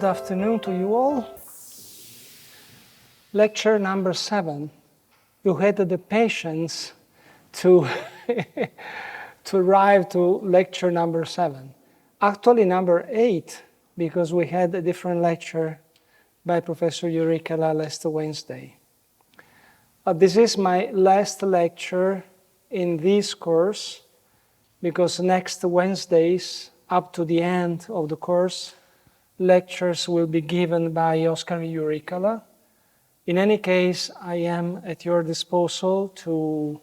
Good afternoon to you all. Lecture number 7. You had the patience to, to arrive to lecture number 7. Actually number 8, because we had a different lecture by Professor Euricala last Wednesday. This is my last lecture in this course, because next Wednesdays, up to the end of the course, lectures will be given by Oscar Euricala. In any case, I am at your disposal to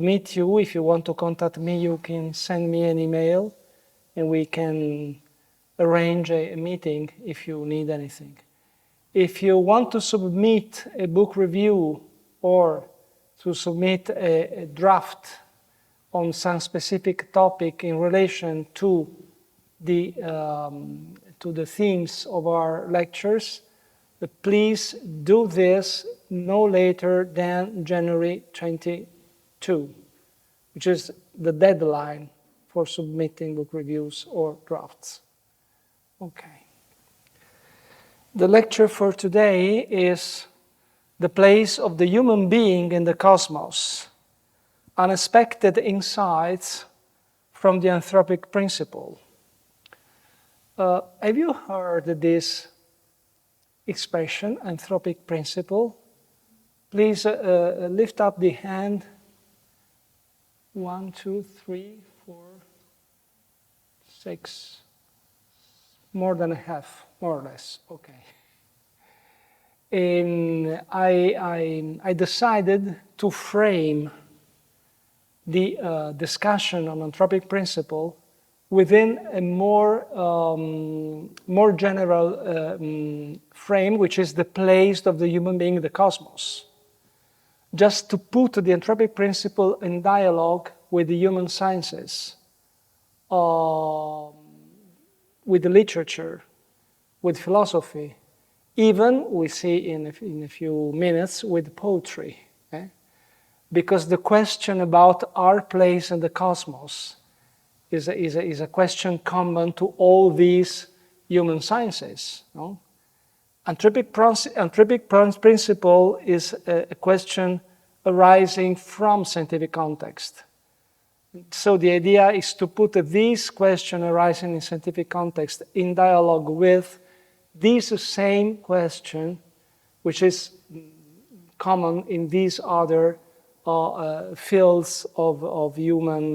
meet you. If you want to contact me, you can send me an email and we can arrange a meeting if you need anything. If you want to submit a book review or to submit a draft on some specific topic in relation to the themes of our lectures, please do this no later than January 22, which is the deadline for submitting book reviews or drafts. Okay. The lecture for today is The Place of the Human Being in the Cosmos, Unexpected Insights from the Anthropic Principle. Have you heard this expression, Anthropic Principle? Please lift up the hand. 1, 2, 3, 4, 6, more than a half, more or less. Okay. And I decided to frame the discussion on Anthropic Principle within a more general frame, which is the place of the human being in the cosmos. Just to put the Anthropic Principle in dialogue with the human sciences, with the literature, with philosophy, even, we see in a few minutes, with poetry. Because the question about our place in the cosmos is a question common to all these human sciences. No? Anthropic Principle is a question arising from scientific context. So the idea is to put this question arising in scientific context in dialogue with this same question, which is common in these other fields of human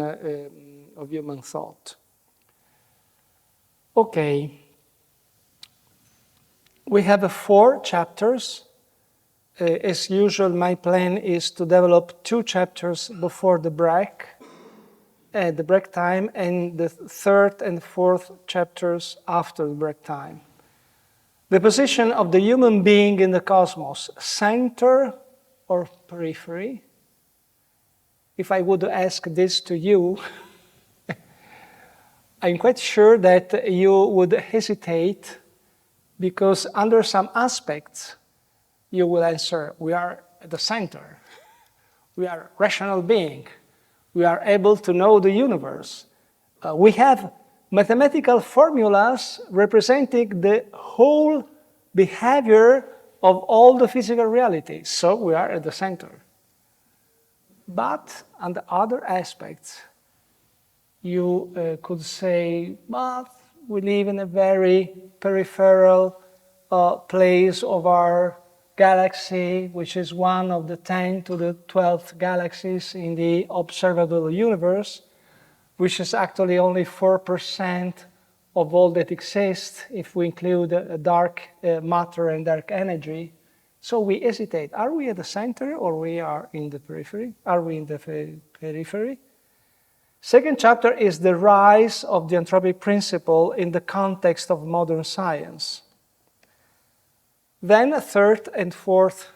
thought. Okay, we have 4 chapters. As usual, my plan is to develop 2 chapters before the break time, and the 3rd and 4th chapters after the break time. The position of the human being in the cosmos, center or periphery? If I would ask this to you, I'm quite sure that you would hesitate, because under some aspects you will answer, we are at the center. We are rational being. We are able to know the universe. We have mathematical formulas representing the whole behavior of all the physical realities. So we are at the center. But on the other aspects, you could say, but we live in a very peripheral place of our galaxy, which is one of the 10 to the 12th galaxies in the observable universe, which is actually only 4% of all that exists if we include dark matter and dark energy. So we hesitate. Are we at the center or we are in the periphery? Are we in the periphery? Second chapter is the rise of the Anthropic Principle in the context of modern science. Then 3rd and 4th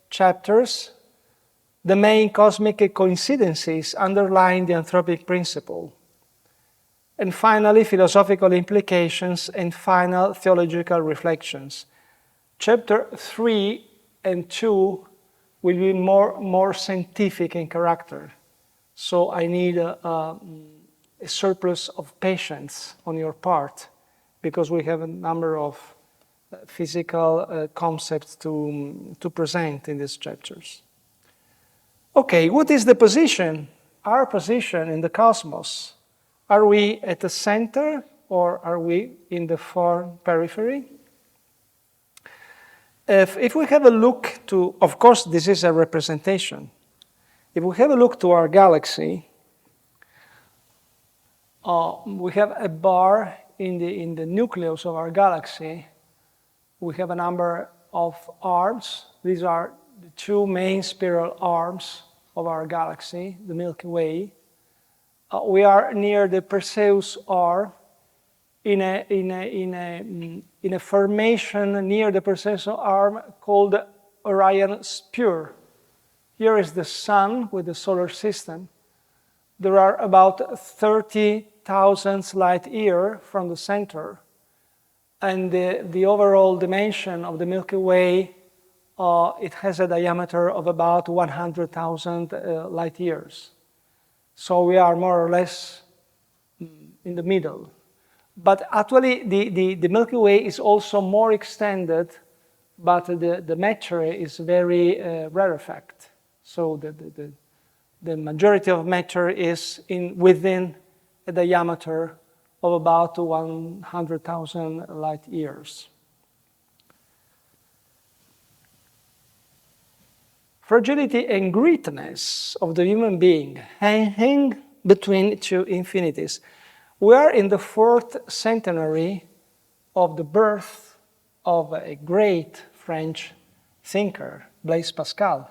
chapters, the main cosmic coincidences underlying the Anthropic Principle. And finally, philosophical implications and final theological reflections. Chapter 3 and 2 will be more scientific in character. So I need a surplus of patience on your part, because we have a number of physical concepts to present in these chapters. Okay, what is the position, our position in the cosmos? Are we at the center or are we in the far periphery? If we have a look to, of course, this is a representation. If we have a look to our galaxy, we have a bar in the nucleus of our galaxy. We have a number of arms. These are the two main spiral arms of our galaxy, the Milky Way. We are near the Perseus R in a formation near the Perseus arm called Orion Spur. Here is the sun with the solar system. There are about 30,000 light years from the center. And the overall dimension of the Milky Way, it has a diameter of about 100,000 light years. So we are more or less in the middle. But actually, the Milky Way is also more extended, but the matter is very rarefied. So the majority of matter is within a diameter of about 100,000 light years. Fragility and greatness of the human being hang between two infinities. We are in the 4th centenary of the birth of a great French thinker, Blaise Pascal,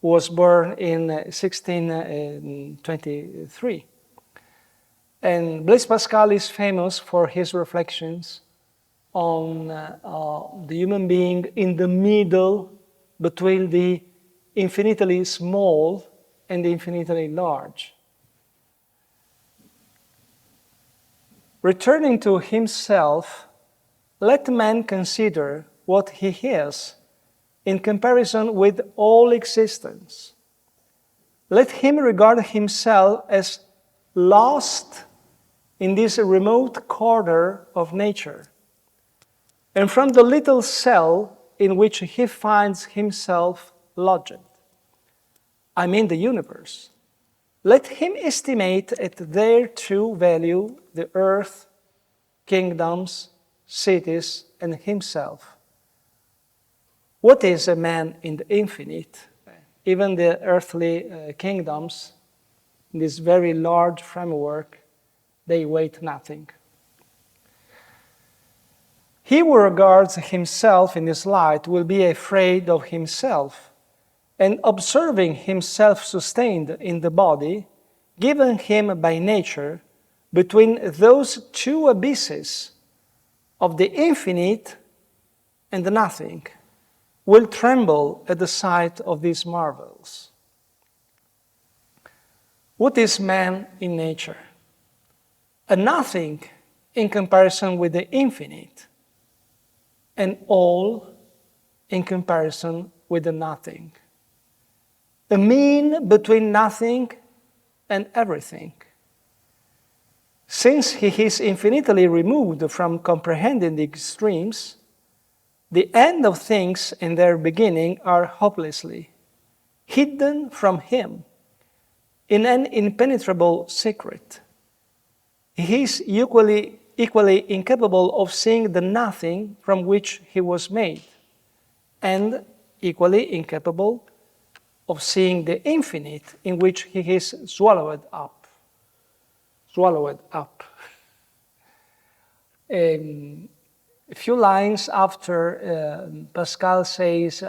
who was born in 1623. And Blaise Pascal is famous for his reflections on the human being in the middle between the infinitely small and the infinitely large. Returning to himself, let man consider what he is in comparison with all existence. Let him regard himself as lost in this remote corner of nature. And from the little cell in which he finds himself lodged, I mean the universe, let him estimate at their true value the earth, kingdoms, cities, and himself. What is a man in the infinite? Even the earthly kingdoms, in this very large framework, they weigh nothing. He who regards himself in this light will be afraid of himself, and observing himself sustained in the body, given him by nature, between those two abysses of the infinite and the nothing, will tremble at the sight of these marvels. What is man in nature? A nothing in comparison with the infinite, and all in comparison with the nothing. A mean between nothing and everything. Since he is infinitely removed from comprehending the extremes, the end of things and their beginning are hopelessly hidden from him in an impenetrable secret. He is equally incapable of seeing the nothing from which he was made, and equally incapable of seeing the infinite in which he is swallowed up. A few lines after Pascal says,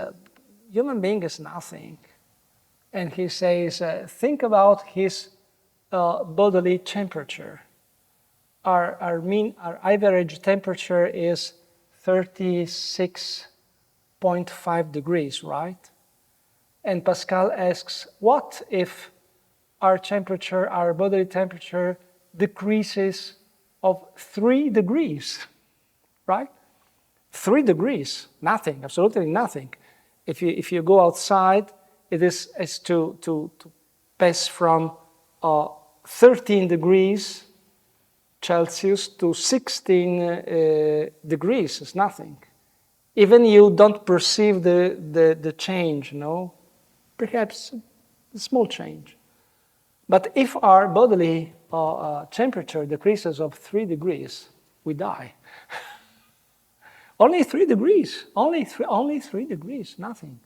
human being is nothing. And he says, think about his bodily temperature. Our average temperature is 36.5 degrees, right? And Pascal asks, what if our temperature, our bodily temperature, decreases of 3 degrees, right? 3 degrees, nothing, absolutely nothing. If you go outside, it is to pass from 13 degrees Celsius to 16 degrees is nothing. Even you don't perceive the change, no? Perhaps a small change. But if our bodily temperature decreases of 3 degrees, we die. Only 3 degrees, only 3 degrees, nothing.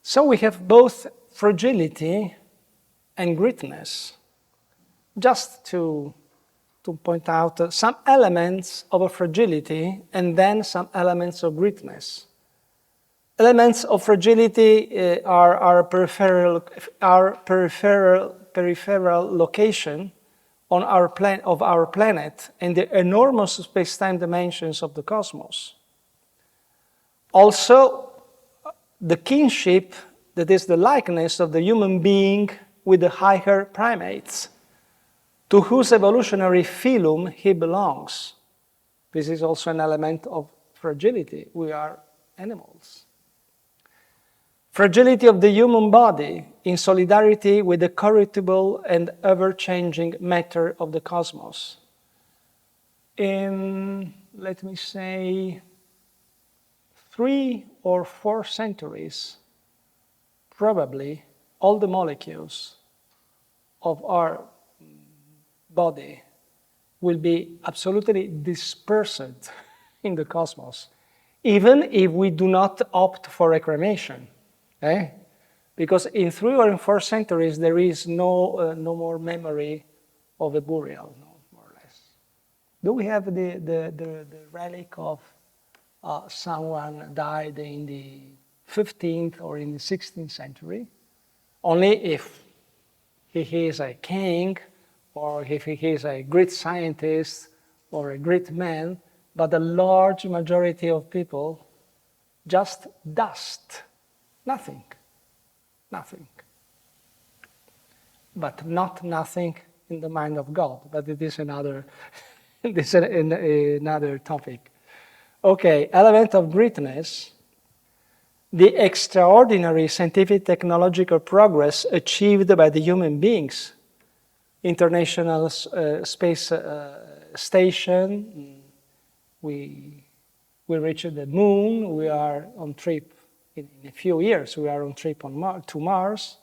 So we have both fragility and greatness. Just to point out some elements of a fragility and then some elements of greatness. Elements of fragility are our peripheral location on our planet and the enormous space-time dimensions of the cosmos. Also, the kinship, that is the likeness of the human being with the higher primates, to whose evolutionary phylum he belongs. This is also an element of fragility. We are animals. Fragility of the human body in solidarity with the corruptible and ever-changing matter of the cosmos. In, let me say, 3 or 4 centuries, probably all the molecules of our body will be absolutely dispersed in the cosmos, even if we do not opt for cremation. Because in 3 or 4 centuries there is no more memory of a burial, no, more or less. Do we have the relic of someone died in the 15th or in the 16th century? Only if he is a king, or if he is a great scientist or a great man, but the large majority of people, just dust. Nothing. Nothing. But not nothing in the mind of God, but it is another, another topic. Okay, element of greatness. The extraordinary scientific technological progress achieved by the human beings. International Space Station, we reached the moon, we are on trip in a few years, we are on trip to Mars.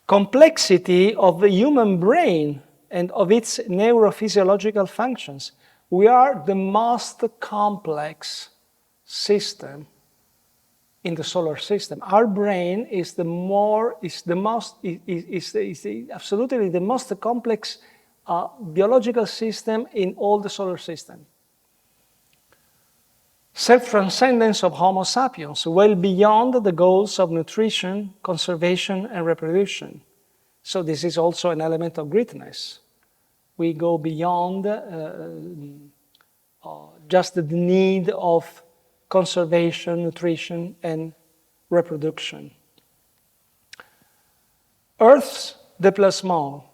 Complexity of the human brain and of its neurophysiological functions. We are the most complex system in the solar system. Our brain is absolutely the most complex biological system in all the solar system. Self-transcendence of Homo sapiens, well beyond the goals of nutrition, conservation, and reproduction. So this is also an element of greatness. We go beyond just the need of conservation, nutrition, and reproduction. Earth's déplacement,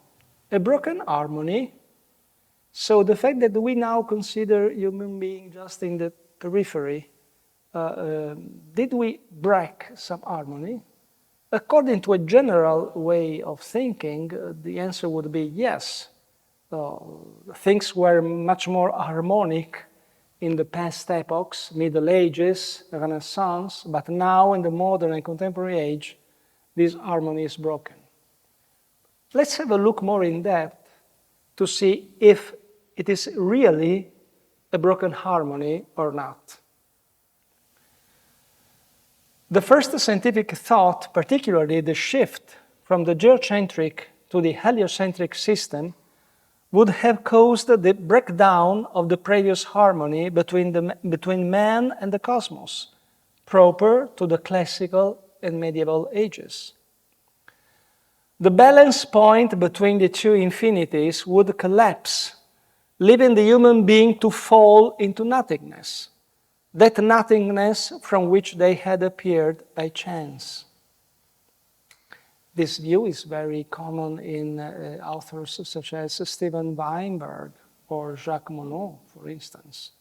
a broken harmony. So the fact that we now consider human being just in the periphery, did we break some harmony? According to a general way of thinking, the answer would be yes. Things were much more harmonic in the past epochs, Middle Ages, Renaissance, but now in the modern and contemporary age, this harmony is broken. Let's have a look more in depth to see if it is really a broken harmony or not. The first scientific thought, particularly the shift from the geocentric to the heliocentric system, would have caused the breakdown of the previous harmony between man and the cosmos, proper to the classical and medieval ages. The balance point between the two infinities would collapse, leaving the human being to fall into nothingness, that nothingness from which they had appeared by chance. This view is very common in authors such as Steven Weinberg or Jacques Monod, for instance.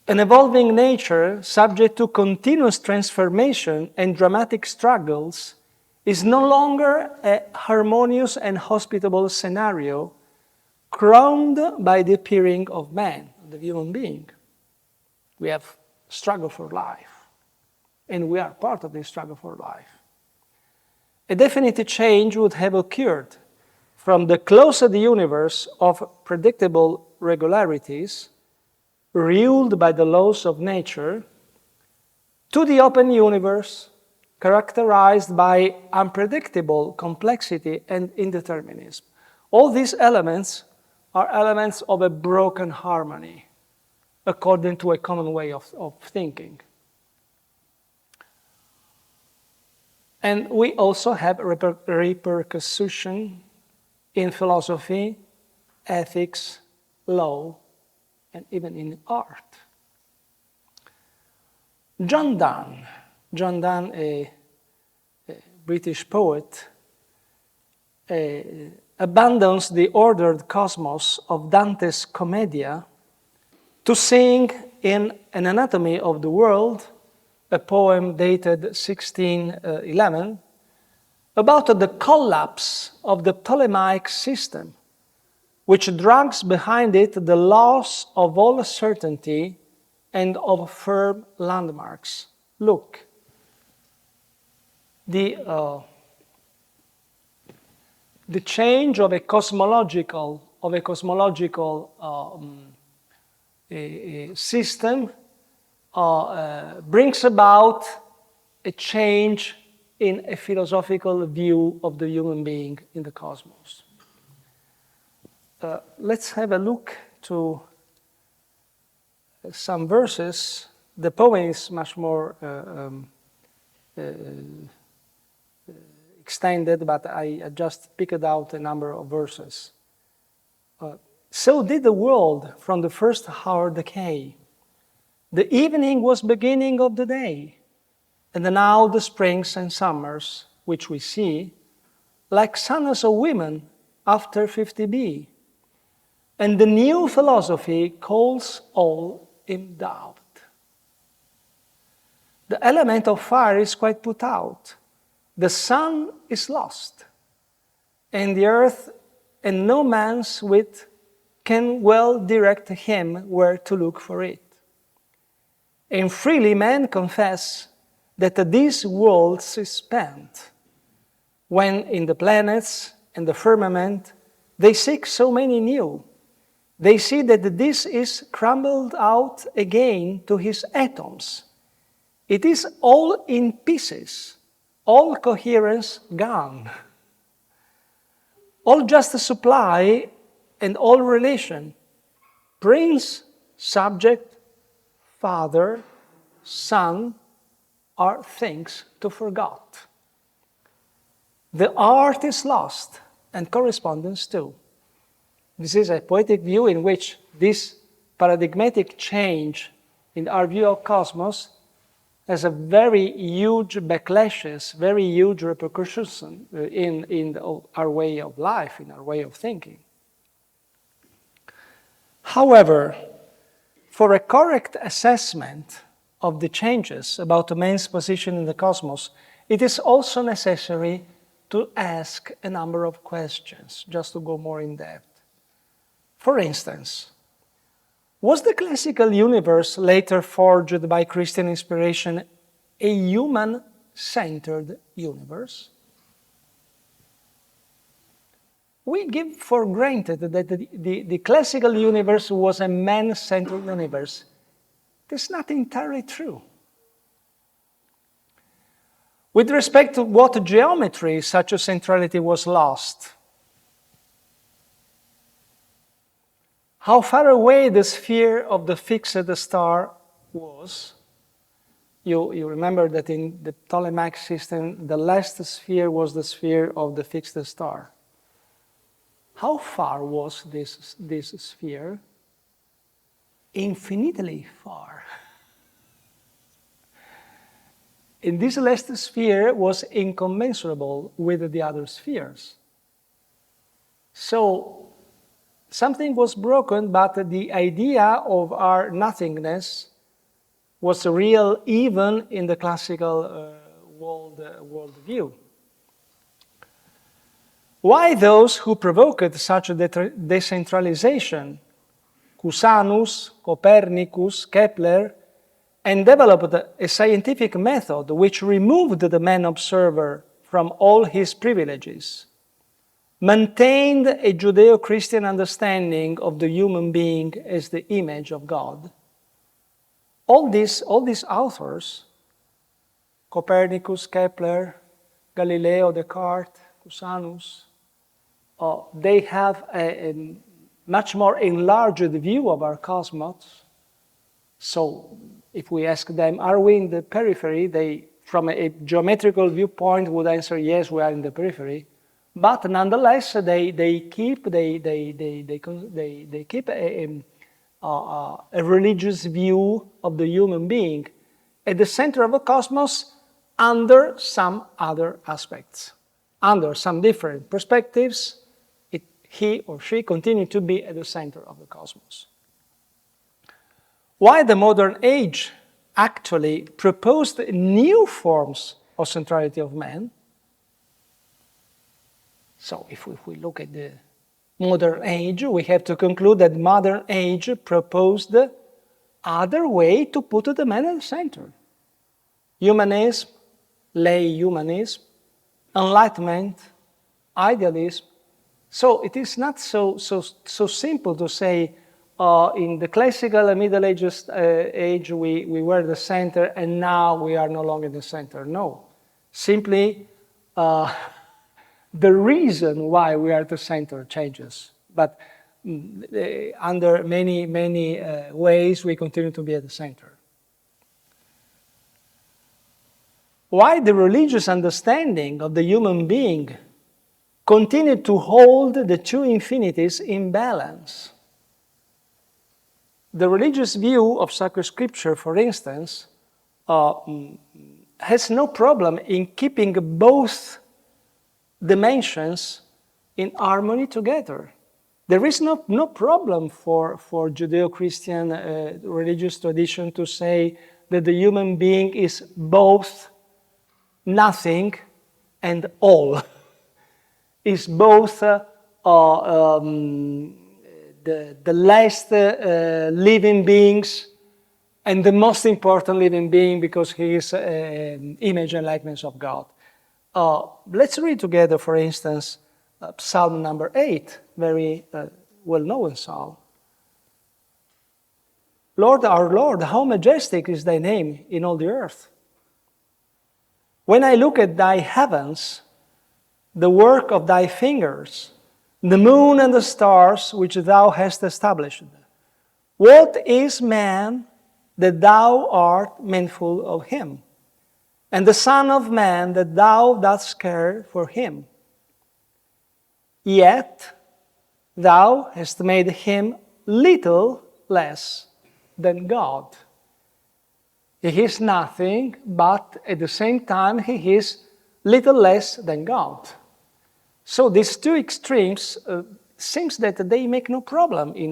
An evolving nature subject to continuous transformation and dramatic struggles is no longer a harmonious and hospitable scenario crowned by the appearing of man, the human being. We have struggle for life, and we are part of this struggle for life. A definite change would have occurred from the closed universe of predictable regularities, ruled by the laws of nature, to the open universe, characterized by unpredictable complexity and indeterminism. All these elements are elements of a broken harmony, according to a common way of thinking. And we also have repercussion in philosophy, ethics, law, and even in art. John Donne, a British poet, abandons the ordered cosmos of Dante's Commedia to sing in An Anatomy of the World, a poem dated 1611, about the collapse of the Ptolemaic system, which drags behind it the loss of all certainty and of firm landmarks. Look, the change of a cosmological system brings about a change in a philosophical view of the human being in the cosmos. Let's have a look to some verses. The poem is much more extended, but I just picked out a number of verses. So did the world from the first hour decay. The evening was beginning of the day, and now the springs and summers, which we see, like sons of women after 50B. And the new philosophy calls all in doubt. The element of fire is quite put out. The sun is lost, and the earth and no man's wit can well direct him where to look for it. And freely men confess that this world is spent, when in the planets and the firmament they seek so many new. They see that this is crumbled out again to his atoms. It is all in pieces, all coherence gone. All just supply and all relation, prince, subject, father, son, are things to forgot. The art is lost, and correspondence too. This is a poetic view in which this paradigmatic change in our view of cosmos has a very huge backlashes, very huge repercussions in our way of life, in our way of thinking. However, for a correct assessment of the changes about man's position in the cosmos, it is also necessary to ask a number of questions, just to go more in depth. For instance, was the classical universe later forged by Christian inspiration a human-centered universe? We give for granted that the classical universe was a man-centered universe. That's not entirely true. With respect to what geometry such a centrality was lost, how far away the sphere of the fixed star was. You remember that in the Ptolemaic system, the last sphere was the sphere of the fixed star. How far was this sphere? Infinitely far. And this last sphere was incommensurable with the other spheres. So, something was broken, but the idea of our nothingness was real even in the classical world view. Why those who provoked such a decentralization, Cusanus, Copernicus, Kepler, and developed a scientific method which removed the man observer from all his privileges, maintained a Judeo-Christian understanding of the human being as the image of God. All these authors, Copernicus, Kepler, Galileo, Descartes, Cusanus, they have a much more enlarged view of our cosmos. So if we ask them, are we in the periphery? They, from a geometrical viewpoint, would answer, yes, we are in the periphery. But nonetheless, they keep a religious view of the human being at the center of the cosmos under some other aspects. Under some different perspectives, he or she continued to be at the center of the cosmos. Why the modern age actually proposed new forms of centrality of man. So if we look at the modern age, we have to conclude that modern age proposed other way to put the man at the center. Humanism, lay humanism, enlightenment, idealism. So it is not so simple to say in the classical Middle Ages age we were the center and now we are no longer the center. No, simply the reason why we are at the center changes. But under many ways we continue to be at the center. Why the religious understanding of the human being continued to hold the two infinities in balance. The religious view of sacred scripture, for instance, has no problem in keeping both dimensions in harmony together. There is no problem for Judeo-Christian religious tradition to say that the human being is both nothing and all. Is both the last living beings and the most important living being because he is image and likeness of God. Let's read together, for instance, Psalm number 8, very well-known psalm. Lord, our Lord, how majestic is thy name in all the earth. When I look at thy heavens, the work of thy fingers, the moon and the stars which thou hast established. What is man that thou art mindful of him? And the Son of Man that thou dost care for him? Yet thou hast made him little less than God. He is nothing, but at the same time he is little less than God. So these two extremes seems that they make no problem in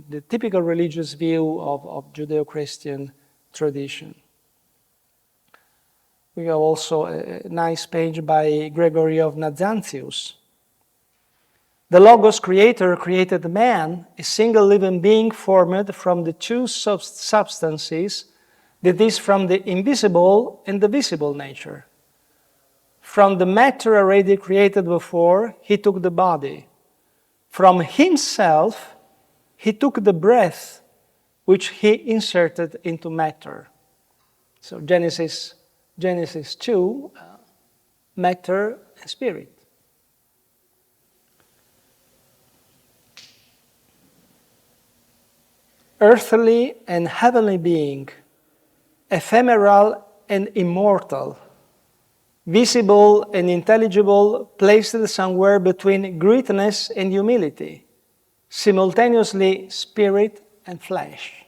the typical religious view of Judeo-Christian tradition. We have also a nice page by Gregory of Nazianzus. The Logos Creator created man, a single living being formed from the two substances, that is, from the invisible and the visible nature. From the matter already created before, he took the body. From himself, he took the breath, which he inserted into matter. So Genesis 2, matter and spirit. Earthly and heavenly being, ephemeral and immortal, visible and intelligible, placed somewhere between greatness and humility, simultaneously spirit and flesh.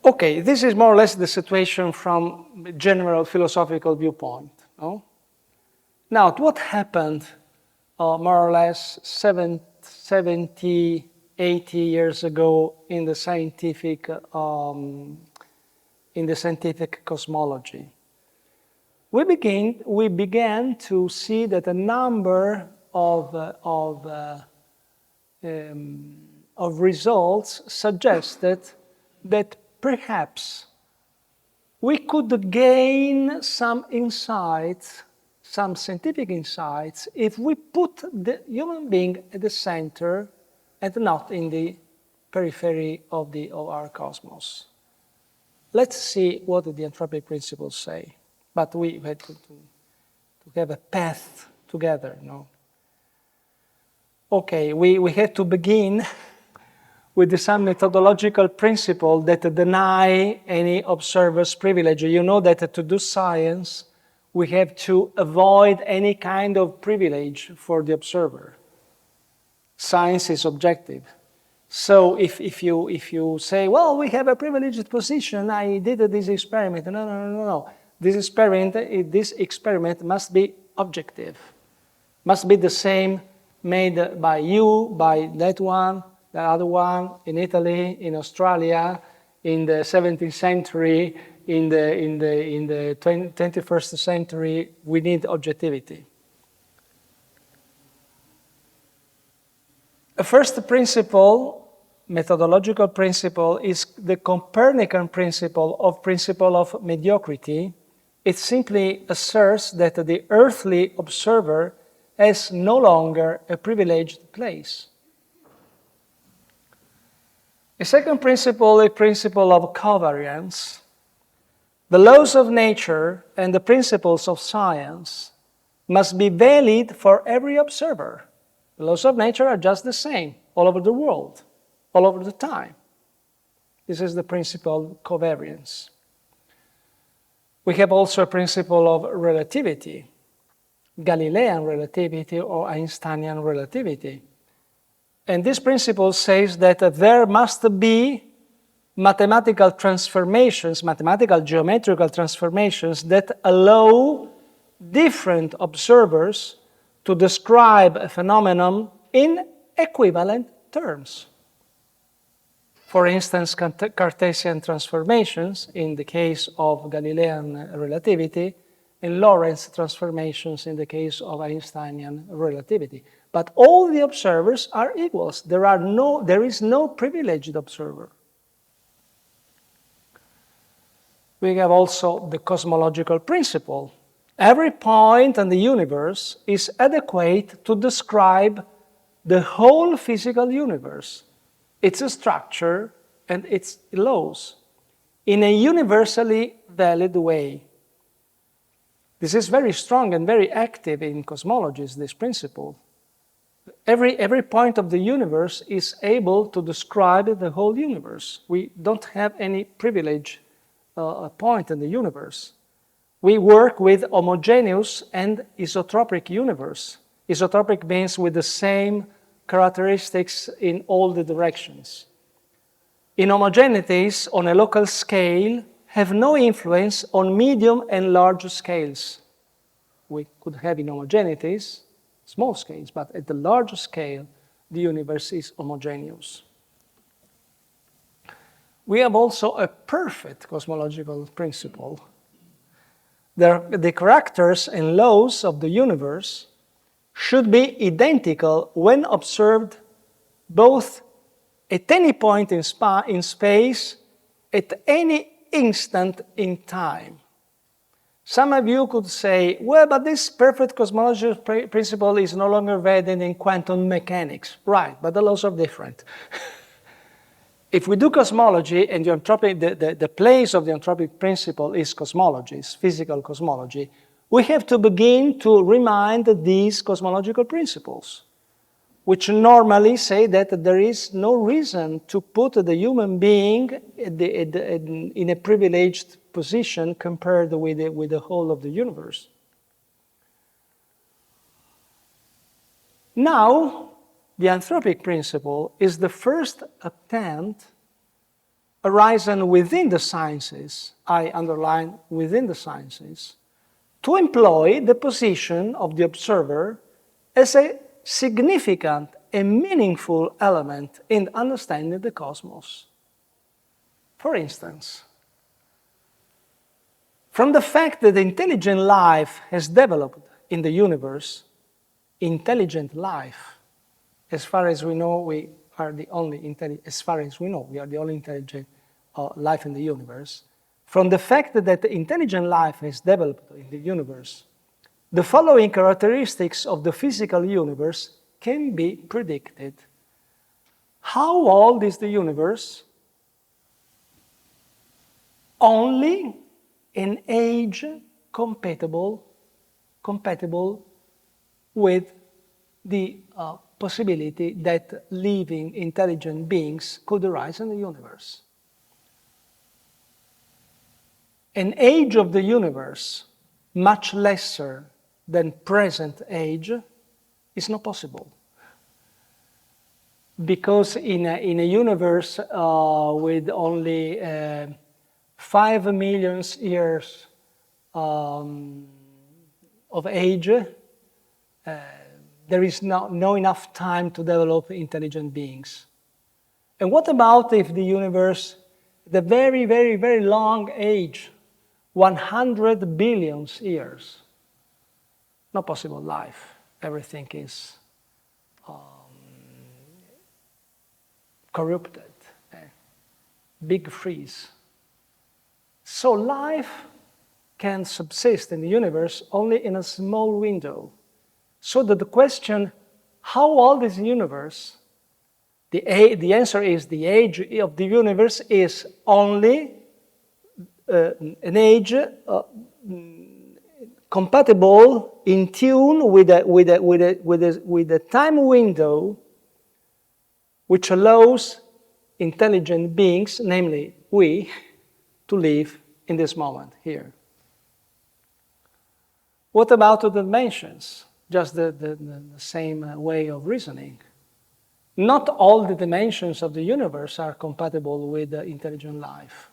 Okay, this is more or less the situation from a general philosophical viewpoint. No? Now, what happened more or less 70, 80 years ago in the scientific cosmology? we began to see that a number of results suggested that perhaps we could gain some insights, some scientific insights, if we put the human being at the center and not in the periphery of our cosmos. Let's see what the Anthropic Principle say. But we had to have a path together, no? Okay, we have to begin with some methodological principle that deny any observer's privilege. You know that to do science, we have to avoid any kind of privilege for the observer. Science is objective. So if you say, well, we have a privileged position, I did this experiment. No. This experiment must be objective, must be the same made by you, by that one, the other one, in Italy, in Australia, in the 17th century, in the 21st century. We need objectivity. A first principle, methodological principle, is the Copernican principle of mediocrity. It simply asserts that the earthly observer has no longer a privileged place. A second principle, a principle of covariance. The laws of nature and the principles of science must be valid for every observer. The laws of nature are just the same all over the world, all over the time. This is the principle of covariance. We have also a principle of relativity, Galilean relativity or Einsteinian relativity. And this principle says that there must be mathematical transformations, mathematical geometrical transformations that allow different observers to describe a phenomenon in equivalent terms. For instance, Cartesian transformations in the case of Galilean relativity, and Lorentz transformations in the case of Einsteinian relativity. But all the observers are equals. There is no privileged observer. We have also the cosmological principle. Every point in the universe is adequate to describe the whole physical universe, its structure and its laws, in a universally valid way. This is very strong and very active in cosmology, this principle. Every point of the universe is able to describe the whole universe. We don't have any privilege point in the universe. We work with homogeneous and isotropic universe. Isotropic means with the same characteristics in all the directions. Inhomogeneities on a local scale have no influence on medium and large scales. We could have inhomogeneities, small scales, but at the large scale, the universe is homogeneous. We have also a perfect cosmological principle. The characters and laws of the universe should be identical when observed both at any point in space, at any instant in time. Some of you could say, well, but this perfect cosmological principle is no longer valid in quantum mechanics. Right, but the laws are different. If we do cosmology and the place of the Anthropic Principle is cosmology, is physical cosmology, we have to begin to remind these cosmological principles, which normally say that there is no reason to put the human being in a privileged position compared with the whole of the universe. Now, the Anthropic Principle is the first attempt arisen within the sciences, I underline within the sciences, to employ the position of the observer as a significant and meaningful element in understanding the cosmos. For instance, From the fact that intelligent life has developed in the universe, intelligent life, as far as we know, we are the only intelligent life in the universe. From the fact that intelligent life has developed in the universe, the following characteristics of the physical universe can be predicted. How old is the universe? Only in age compatible with the possibility that living intelligent beings could arise in the universe. An age of the universe much lesser than present age is not possible. Because in a universe with only 5 million years of age, there is no enough time to develop intelligent beings. And what about if the universe, the very, very, very long age, 100 billion years? No possible life. Everything is corrupted. Big freeze. So life can subsist in the universe only in a small window. So that the question, how old is the universe? The answer is the age of the universe is only an age compatible, in tune with a time window which allows intelligent beings, namely we, to live in this moment here. What about the dimensions? Just the same way of reasoning. Not all the dimensions of the universe are compatible with intelligent life.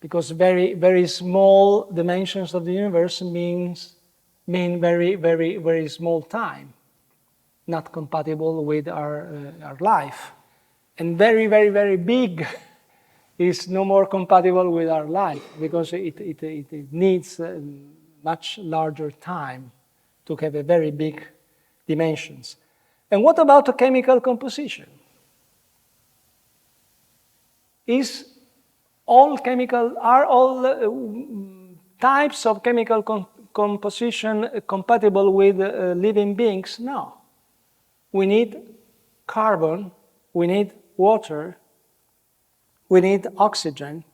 Because very, very small dimensions of the universe mean very, very, very small time, not compatible with our life. And very, very, very big is no more compatible with our life because it needs much larger time to have a very big dimensions. And what about the chemical composition? Are all types of chemical composition compatible with living beings? No. We need carbon, we need water, we need oxygen.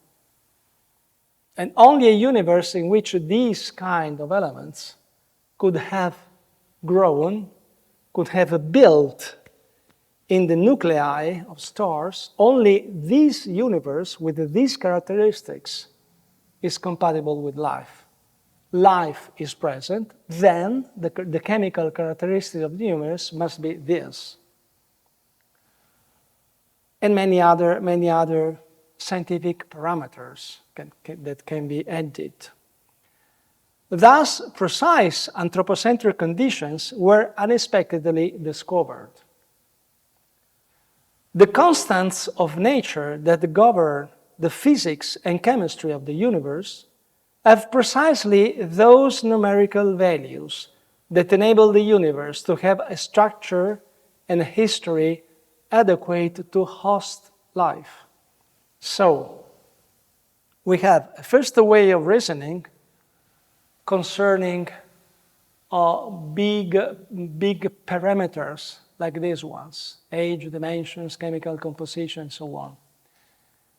And only a universe in which these kind of elements could have grown, could have built in the nuclei of stars, only this universe with these characteristics is compatible with life. Life is present, then the chemical characteristic of the universe must be this. And many other scientific parameters that can be added. Thus, precise anthropocentric conditions were unexpectedly discovered. The constants of nature that govern the physics and chemistry of the universe have precisely those numerical values that enable the universe to have a structure and a history adequate to host life. So, we have a first way of reasoning concerning big parameters like these ones, age, dimensions, chemical composition, and so on.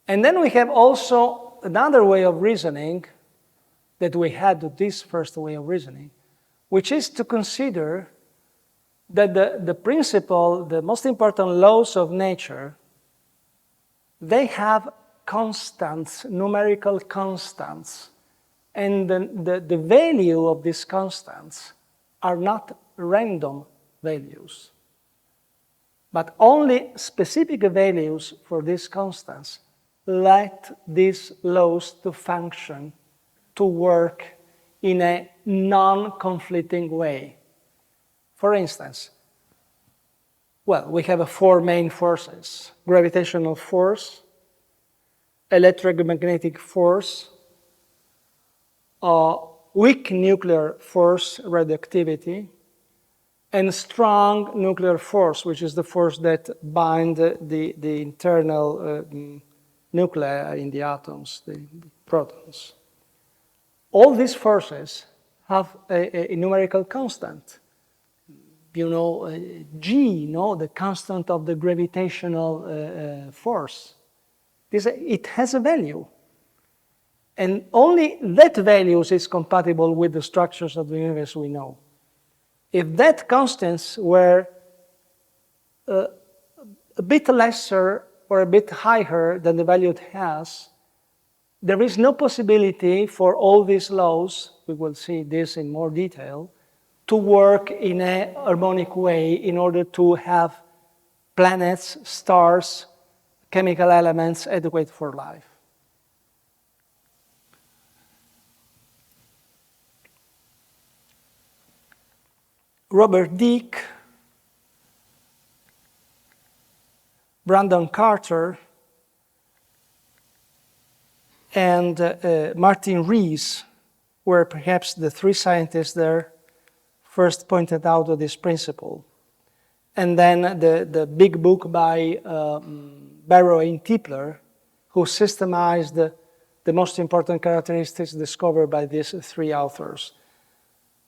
And then we have also another way of reasoning that we had to this first way of reasoning, which is to consider that the principle, the most important laws of nature, they have constants, numerical constants. And the value of these constants are not random values, but only specific values for these constants let these laws to function, to work in a non-conflicting way. For instance, well, we have 4 main forces: gravitational force, electromagnetic force, weak nuclear force radioactivity, and strong nuclear force, which is the force that bind the internal nuclei in the atoms, the protons. All these forces have a numerical constant. You know, G, the constant of the gravitational force. It has a value. And only that value is compatible with the structures of the universe we know. If that constants were a bit lesser or a bit higher than the value it has, there is no possibility for all these laws, we will see this in more detail, to work in a harmonic way in order to have planets, stars, chemical elements adequate for life. Robert Dicke, Brandon Carter, and Martin Rees were perhaps the three scientists there first pointed out this principle. And then the big book by Barrow and Tipler, who systemized the most important characteristics discovered by these three authors.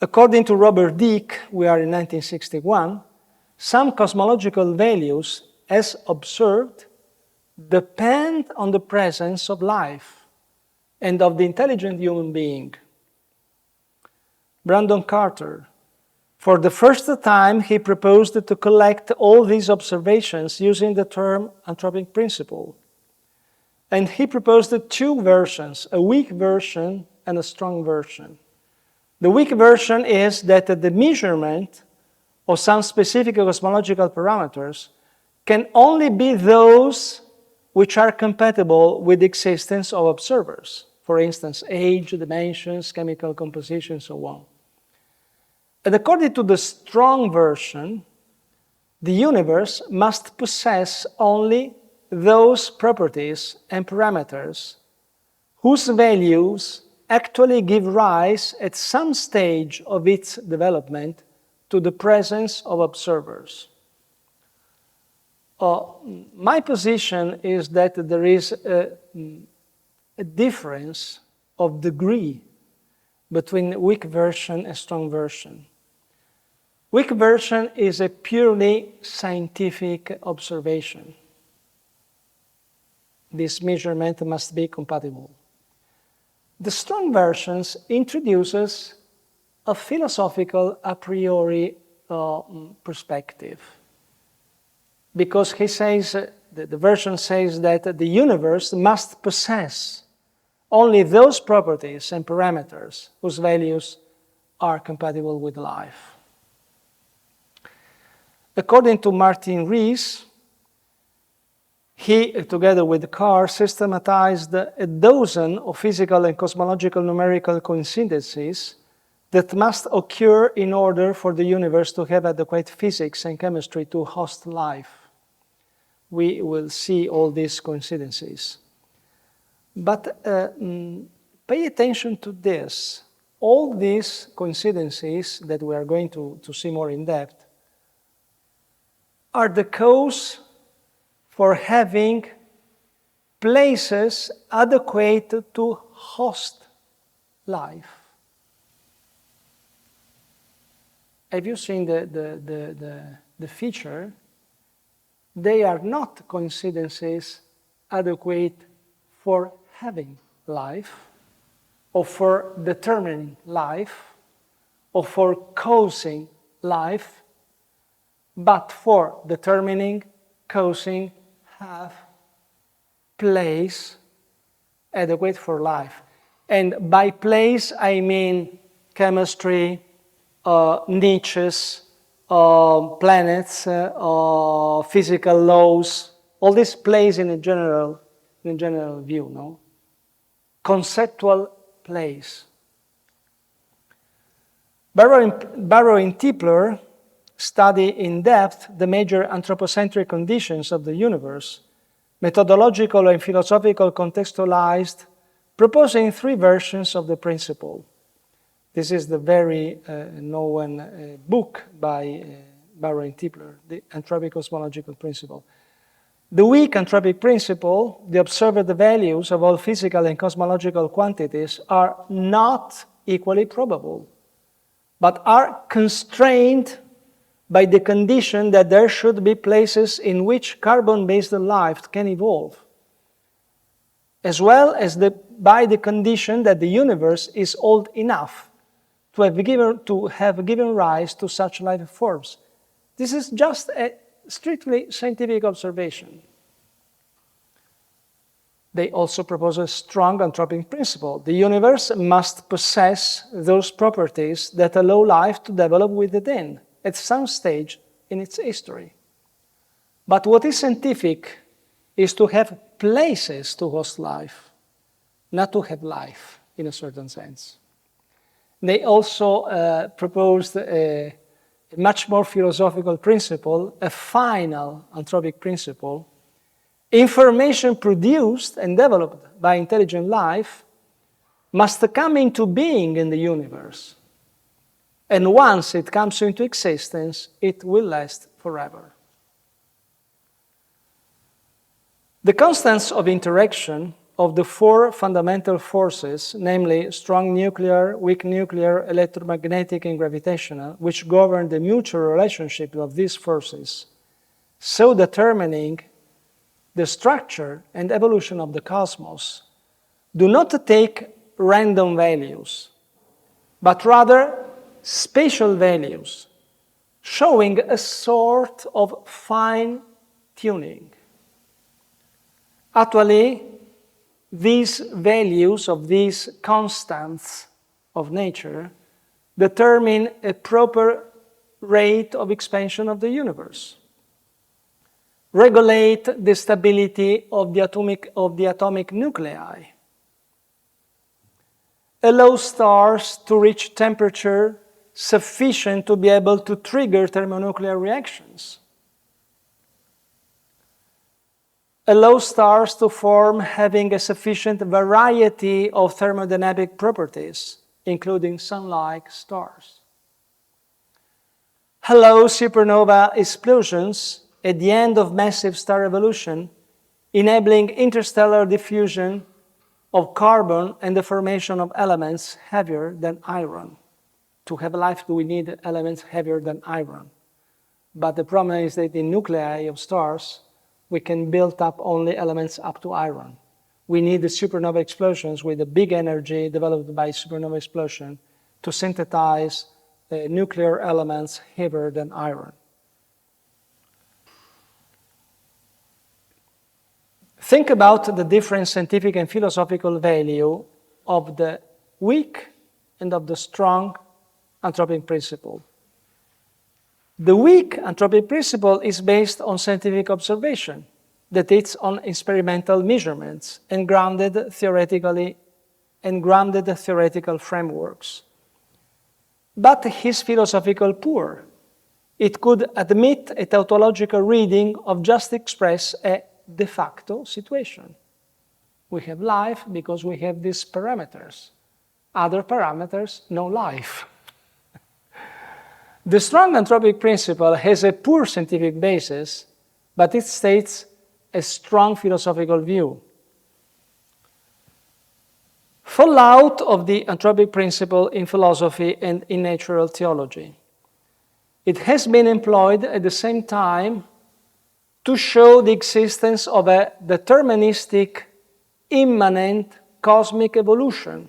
According to Robert Dicke, we are in 1961, some cosmological values, as observed, depend on the presence of life and of the intelligent human being. Brandon Carter, for the first time, he proposed to collect all these observations using the term Anthropic Principle. And he proposed two versions, a weak version and a strong version. The weak version is that the measurement of some specific cosmological parameters can only be those which are compatible with the existence of observers. For instance, age, dimensions, chemical composition, and so on. And according to the strong version, the universe must possess only those properties and parameters whose values actually give rise at some stage of its development to the presence of observers. My position is that there is a difference of degree between weak version and strong version. Weak version is a purely scientific observation. This measurement must be compatible. The strong versions introduces a philosophical a priori perspective. Because he says, the version says that the universe must possess only those properties and parameters whose values are compatible with life. According to Martin Rees, he, together with Carr, systematized a dozen of physical and cosmological numerical coincidences that must occur in order for the universe to have adequate physics and chemistry to host life. We will see all these coincidences. But pay attention to this. All these coincidences that we are going to see more in depth are the cause for having places adequate to host life. Have you seen the feature? They are not coincidences adequate for having life, or for determining life, or for causing life, but for determining, causing, have, place adequate for life. And by place, I mean chemistry, niches, planets, physical laws, all this plays in a general view, no? Conceptual plays. Barrow and Tipler study in depth the major anthropocentric conditions of the universe, methodological and philosophical contextualized proposing three versions of the principle. This is the very known book by Baron Tipler, the Anthropic Cosmological Principle. The weak anthropic principle, the observed values of all physical and cosmological quantities are not equally probable, but are constrained by the condition that there should be places in which carbon-based life can evolve, as well as by the condition that the universe is old enough to have given rise to such life forms. This is just a strictly scientific observation. They also propose a strong anthropic principle. The universe must possess those properties that allow life to develop within at some stage in its history. But what is scientific is to have places to host life, not to have life in a certain sense. They also proposed a much more philosophical principle, a final anthropic principle. Information produced and developed by intelligent life must come into being in the universe. And once it comes into existence, it will last forever. The constants of interaction of the four fundamental forces, namely strong nuclear, weak nuclear, electromagnetic, and gravitational, which govern the mutual relationship of these forces, so determining the structure and evolution of the cosmos, do not take random values, but rather spatial values, showing a sort of fine-tuning. Actually, these values of these constants of nature determine a proper rate of expansion of the universe, regulate the stability of the atomic nuclei, allow stars to reach temperature sufficient to be able to trigger thermonuclear reactions, allow stars to form having a sufficient variety of thermodynamic properties, including sun-like stars, allow supernova explosions at the end of massive star evolution, enabling interstellar diffusion of carbon and the formation of elements heavier than iron. To have life, we need elements heavier than iron. But the problem is that in nuclei of stars, we can build up only elements up to iron. We need the supernova explosions with the big energy developed by supernova explosion to synthesize nuclear elements heavier than iron. Think about the different scientific and philosophical value of the weak and of the strong anthropic principle. The weak anthropic principle is based on scientific observation, that it's on experimental measurements and grounded theoretical frameworks. But his philosophical poor. It could admit a tautological reading of just express a de facto situation. We have life because we have these parameters. Other parameters, no life. The strong anthropic principle has a poor scientific basis, but it states a strong philosophical view. Fallout of the anthropic principle in philosophy and in natural theology. It has been employed at the same time to show the existence of a deterministic, immanent cosmic evolution,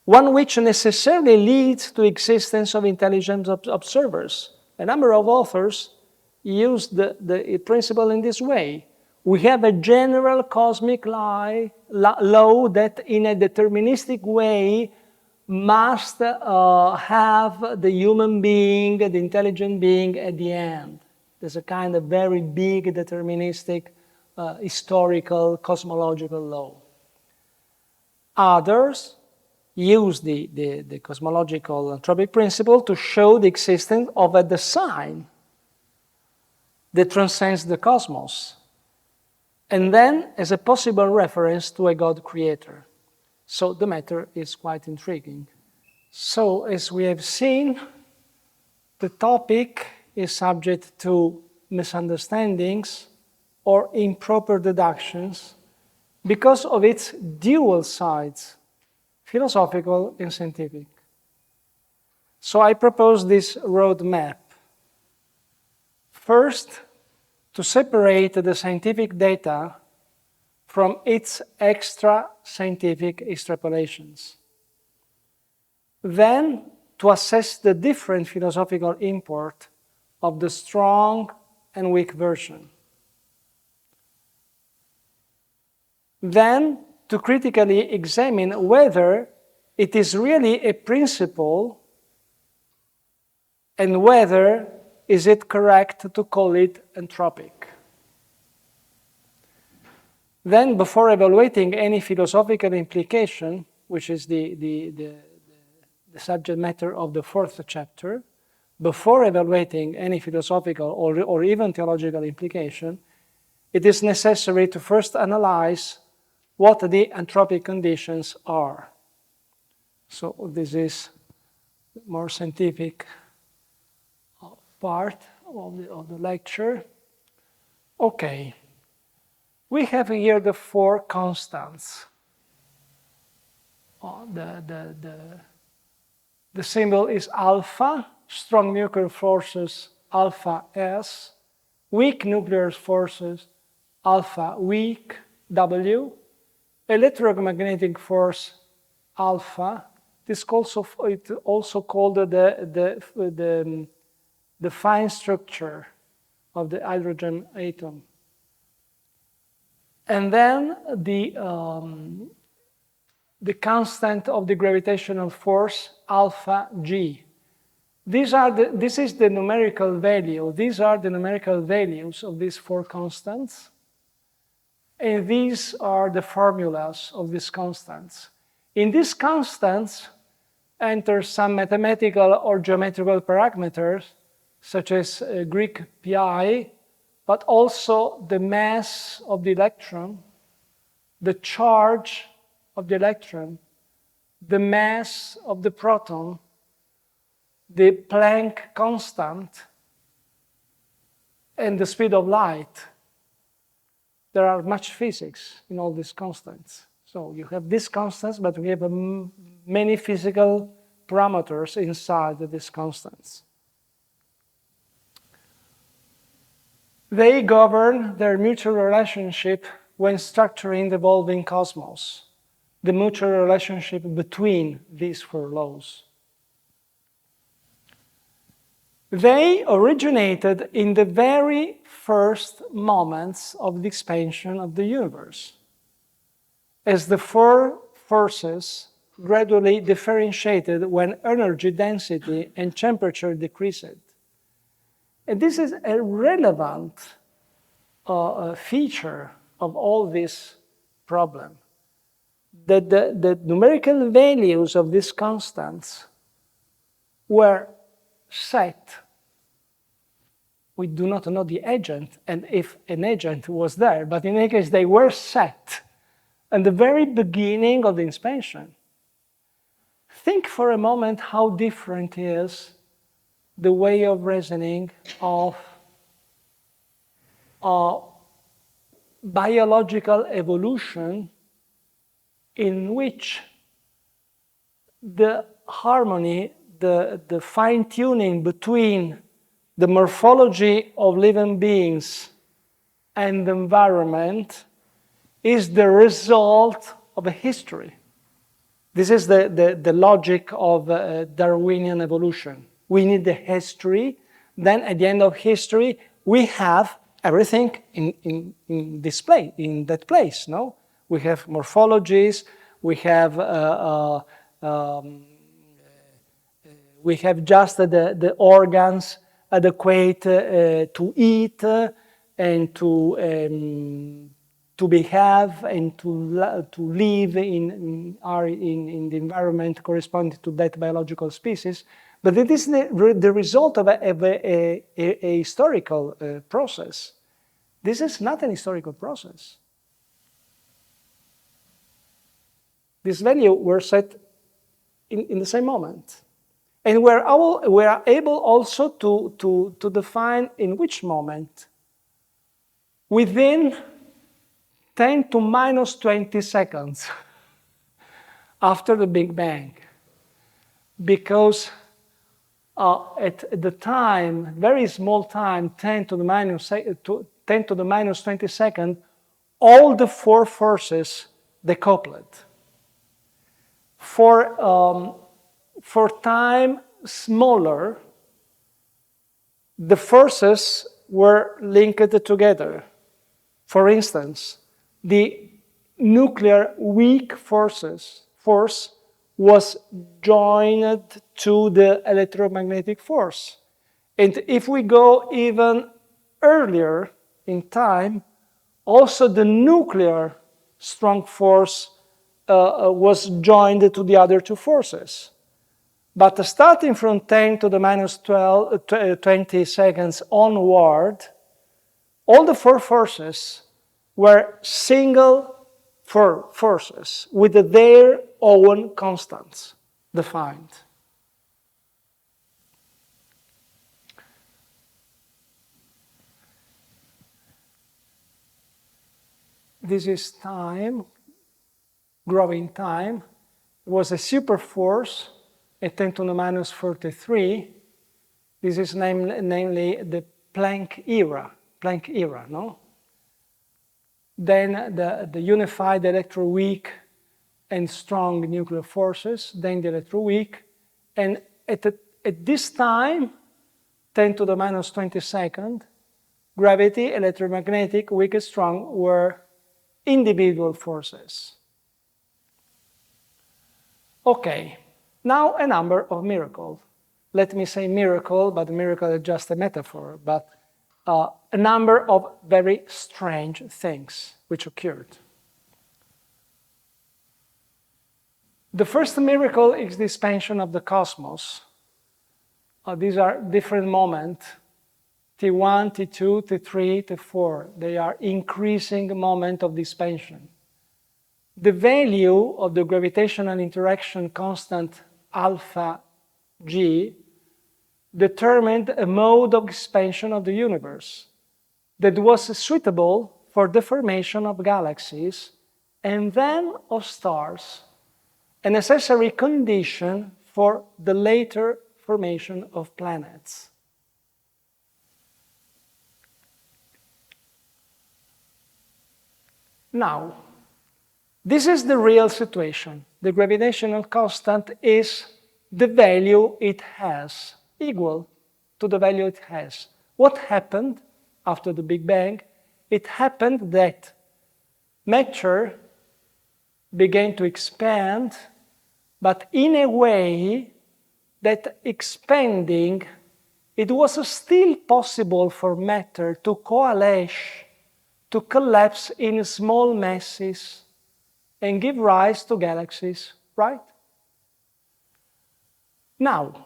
one which necessarily leads to existence of intelligent observers. A number of authors use the principle in this way. We have a general cosmic law that in a deterministic way must have the human being, the intelligent being at the end. There's a kind of very big deterministic historical cosmological law. Others use the cosmological anthropic principle to show the existence of a design that transcends the cosmos, and then as a possible reference to a God creator. So the matter is quite intriguing. So as we have seen, the topic is subject to misunderstandings or improper deductions because of its dual sides, philosophical and scientific. So I propose this roadmap. First, to separate the scientific data from its extra-scientific extrapolations. Then, to assess the different philosophical import of the strong and weak version. Then, to critically examine whether it is really a principle and whether is it correct to call it anthropic. Then, before evaluating any philosophical implication, which is the subject matter of the fourth chapter, before evaluating any philosophical or even theological implication, it is necessary to first analyze what the anthropic conditions are. So this is the more scientific part of the lecture. Okay. We have here the four constants. The symbol is alpha, strong nuclear forces, alpha S, weak nuclear forces, alpha weak W, electromagnetic force, alpha. This is also called the fine structure of the hydrogen atom. And then the constant of the gravitational force, alpha G. This is the numerical value. These are the numerical values of these four constants. And these are the formulas of these constants. In these constants enter some mathematical or geometrical parameters, such as Greek pi, but also the mass of the electron, the charge of the electron, the mass of the proton, the Planck constant, and the speed of light. There are much physics in all these constants. So you have these constants, but we have many physical parameters inside these constants. They govern their mutual relationship when structuring the evolving cosmos, the mutual relationship between these four laws. They originated in the very first moments of the expansion of the universe, as the four forces gradually differentiated when energy density and temperature decreased. And this is a relevant feature of all this problem, that the numerical values of these constants were set. We do not know the agent, and if an agent was there, but in any case, they were set at the very beginning of the expansion. Think for a moment how different is the way of reasoning of biological evolution, in which the harmony, the fine-tuning between the morphology of living beings and the environment is the result of a history. This is the logic of Darwinian evolution. We need the history, then at the end of history, we have everything in that place, no? We have morphologies, we have just the organs adequate to eat and to behave and to live in the environment corresponding to that biological species. But it is the result of a historical process. This is not an historical process. These values were set in the same moment. And we're able also to define in which moment. Within 10 to minus 20 seconds after the Big Bang. Because at the time, very small time, 10 to the minus 20 seconds, all the four forces decoupled. For time smaller, the forces were linked together. For instance, the nuclear weak force was joined to the electromagnetic force. And if we go even earlier in time, also the nuclear strong force was joined to the other two forces. But starting from 10 to the minus 20 seconds onward, all the four forces were single forces with their own constants defined. This is time, growing time. It was a superforce at 10 to the minus 43. This is namely the Planck era, no? Then the unified electroweak and strong nuclear forces, then the electroweak. And at this time, 10 to the minus 22nd, gravity, electromagnetic, weak and strong were individual forces. Okay, now a number of miracles. Let me say miracle, but miracle is just a metaphor, but a number of very strange things which occurred. The first miracle is the expansion of the cosmos. These are different moments, T1, T2, T3, T4. They are increasing moment of the expansion. The value of the gravitational interaction constant alpha G determined a mode of expansion of the universe that was suitable for the formation of galaxies and then of stars, a necessary condition for the later formation of planets. Now, this is the real situation. The gravitational constant is the value it has, equal to the value it has. What happened after the Big Bang? It happened that matter began to expand, but in a way that expanding, it was still possible for matter to coalesce, to collapse in small masses and give rise to galaxies, right? Now,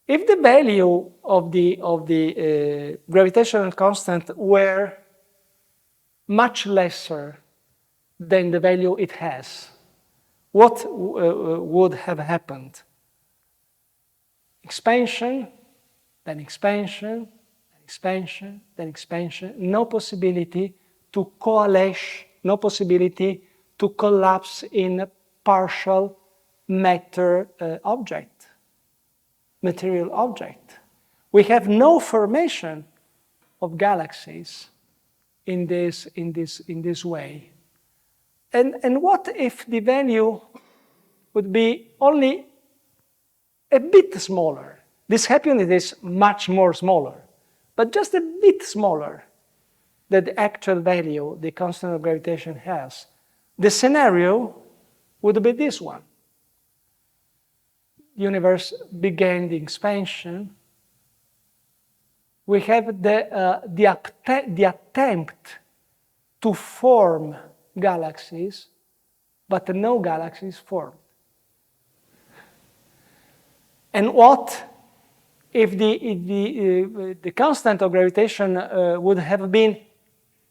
if the value of the gravitational constant were much lesser than the value it has, what would have happened? Expansion, then expansion, then expansion, then expansion. No possibility to coalesce, no possibility to collapse in a partial matter object, material object. We have no formation of galaxies in this way. And what if the value would be only a bit smaller? This happiness is much more smaller, but just a bit smaller than the actual value the constant of gravitation has. The scenario would be this one. The universe began the expansion. We have the attempt to form galaxies, but no galaxies formed. And what if the constant of gravitation would have been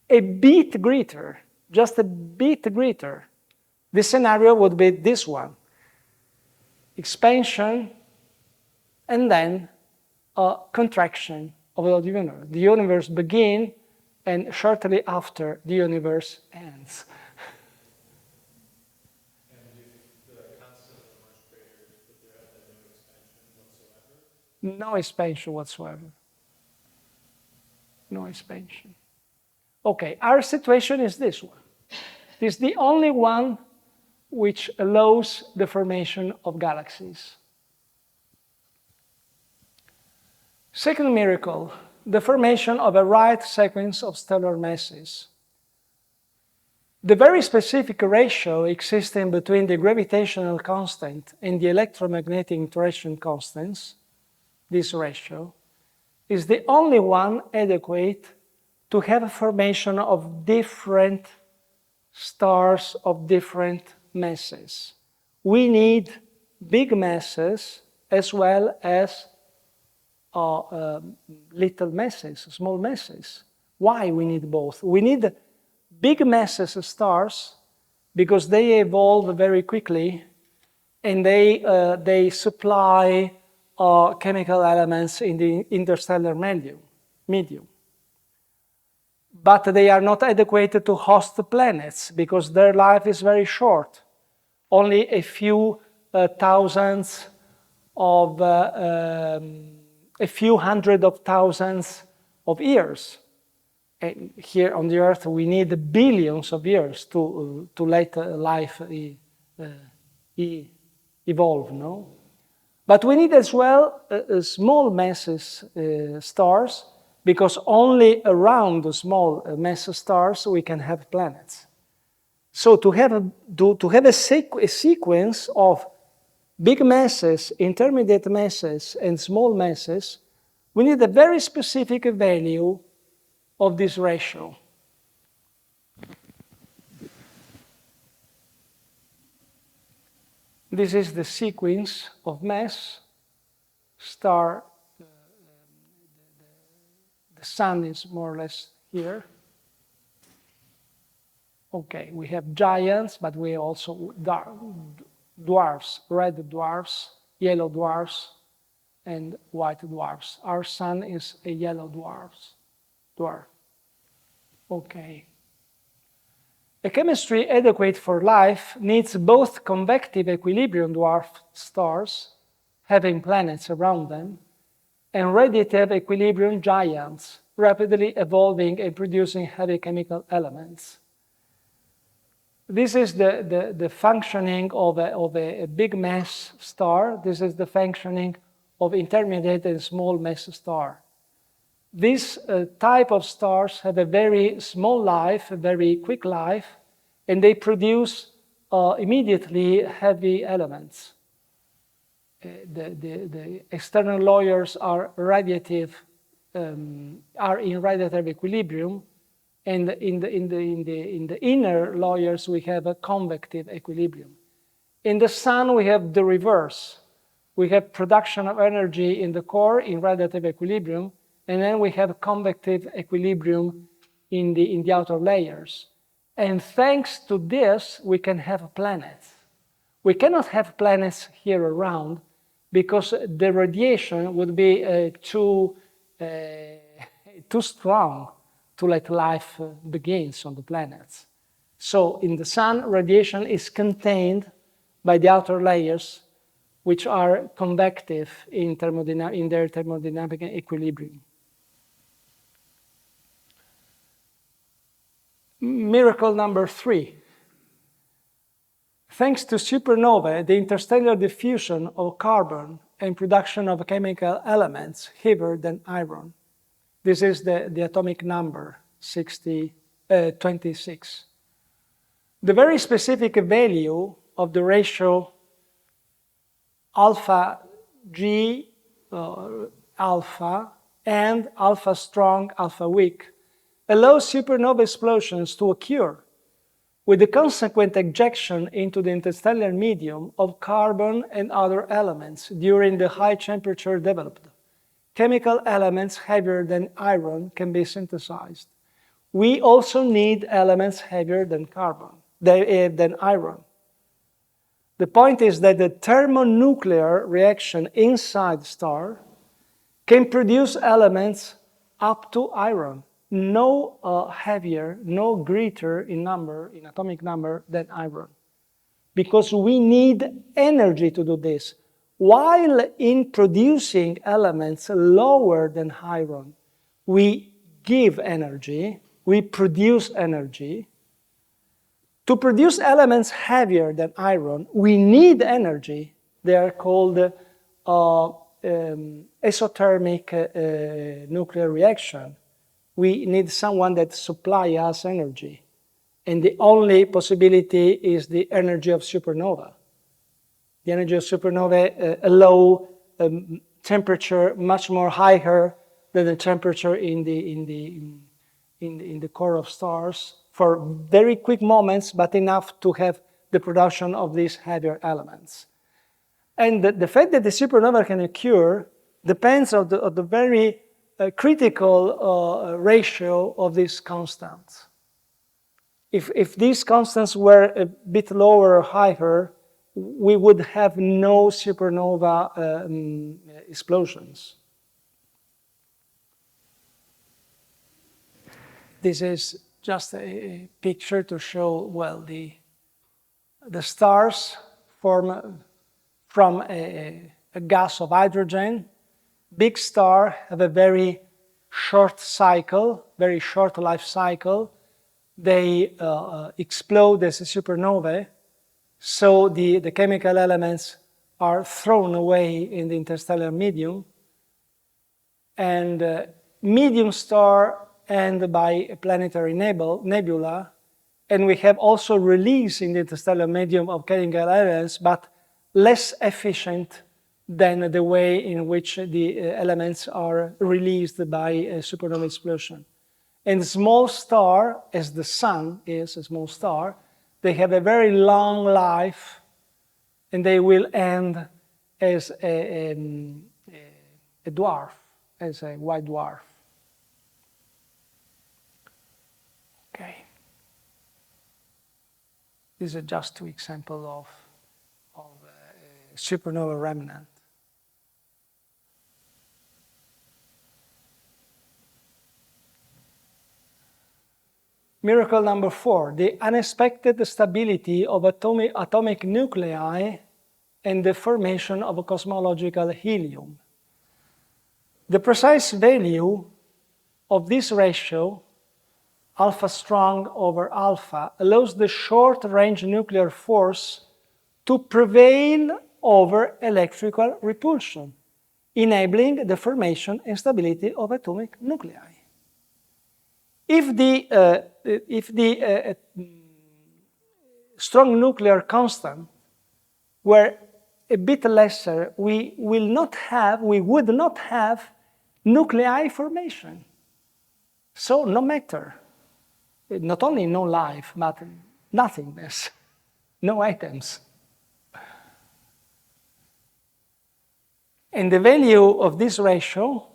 a bit greater, just a bit greater This scenario would be this one. Expansion and then a contraction of the universe. The universe begins and shortly after the universe ends. And if the constant is much greater, would there have been no expansion whatsoever? No expansion whatsoever. No expansion. Okay, our situation is this one. This is the only one which allows the formation of galaxies. Second miracle, the formation of a right sequence of stellar masses. The very specific ratio existing between the gravitational constant and the electromagnetic interaction constants, this ratio, is the only one adequate to have a formation of different stars of different masses. We need big masses as well as little masses, small masses. Why we need both? We need big masses of stars because they evolve very quickly and they supply chemical elements in the interstellar medium. But they are not adequate to host planets because their life is very short. Only a few thousands of a few hundred of thousands of years. And here on the Earth, we need billions of years to let life evolve, no? But we need as well small masses stars, because only around the small mass stars we can have planets. So to have a sequence of big masses, intermediate masses, and small masses, we need a very specific value of this ratio. This is the sequence of mass, star, the sun is more or less here. Okay, we have giants, but we also dwarfs, red dwarfs, yellow dwarfs, and white dwarfs. Our sun is a yellow dwarf. Okay. A chemistry adequate for life needs both convective equilibrium dwarf stars, having planets around them, and radiative equilibrium giants, rapidly evolving and producing heavy chemical elements. This is the functioning of a big mass star. This is the functioning of intermediate and small mass star. This type of stars have a very small life, a very quick life, and they produce immediately heavy elements. The external layers are radiative, are in radiative equilibrium, and in the inner layers we have a convective equilibrium. In the sun we have the reverse. We have production of energy in the core in radiative equilibrium, and then we have convective equilibrium in the outer layers. And thanks to this, we can have planets. We cannot have planets here around because the radiation would be too strong to let life begins on the planets. So in the sun, radiation is contained by the outer layers, which are convective in their thermodynamic equilibrium. Miracle number 3. Thanks to supernovae, the interstellar diffusion of carbon and production of chemical elements heavier than iron. This is the atomic number, 26. The very specific value of the ratio alpha G, alpha, and alpha strong, alpha weak, allows supernova explosions to occur with the consequent ejection into the interstellar medium of carbon and other elements during the high temperature developed. Chemical elements heavier than iron can be synthesized. We also need elements heavier than iron. The point is that the thermonuclear reaction inside the star can produce elements up to iron, no heavier, no greater in number, in atomic number, than iron. Because we need energy to do this. While in producing elements lower than iron, we give energy, we produce energy. To produce elements heavier than iron, we need energy. They are called exothermic nuclear reaction. We need someone that supplies us energy. And the only possibility is the energy of supernova. The energy of supernova allow temperature much more higher than the temperature in the core of stars for very quick moments, but enough to have the production of these heavier elements. And the fact that the supernova can occur depends on the very critical ratio of these constants. If these constants were a bit lower or higher, we would have no supernova explosions. This is just a picture to show, well, the stars form from a gas of hydrogen. Big stars have a very short cycle, very short life cycle. They explode as a supernova, so the chemical elements are thrown away in the interstellar medium. And medium star end by a planetary nebula, and we have also release in the interstellar medium of chemical elements, but less efficient than the way in which the elements are released by a supernova explosion. And small star, as the sun is a small star, they have a very long life, and they will end as a dwarf, as a white dwarf. Okay. These are just two examples of supernova remnant. Miracle number 4, the unexpected stability of atomic nuclei and the formation of a cosmological helium. The precise value of this ratio, alpha strong over alpha, allows the short-range nuclear force to prevail over electrical repulsion, enabling the formation and stability of atomic nuclei. If the strong nuclear constant were a bit lesser, we would not have nuclei formation. So no matter, not only no life, but nothingness, no atoms. And the value of this ratio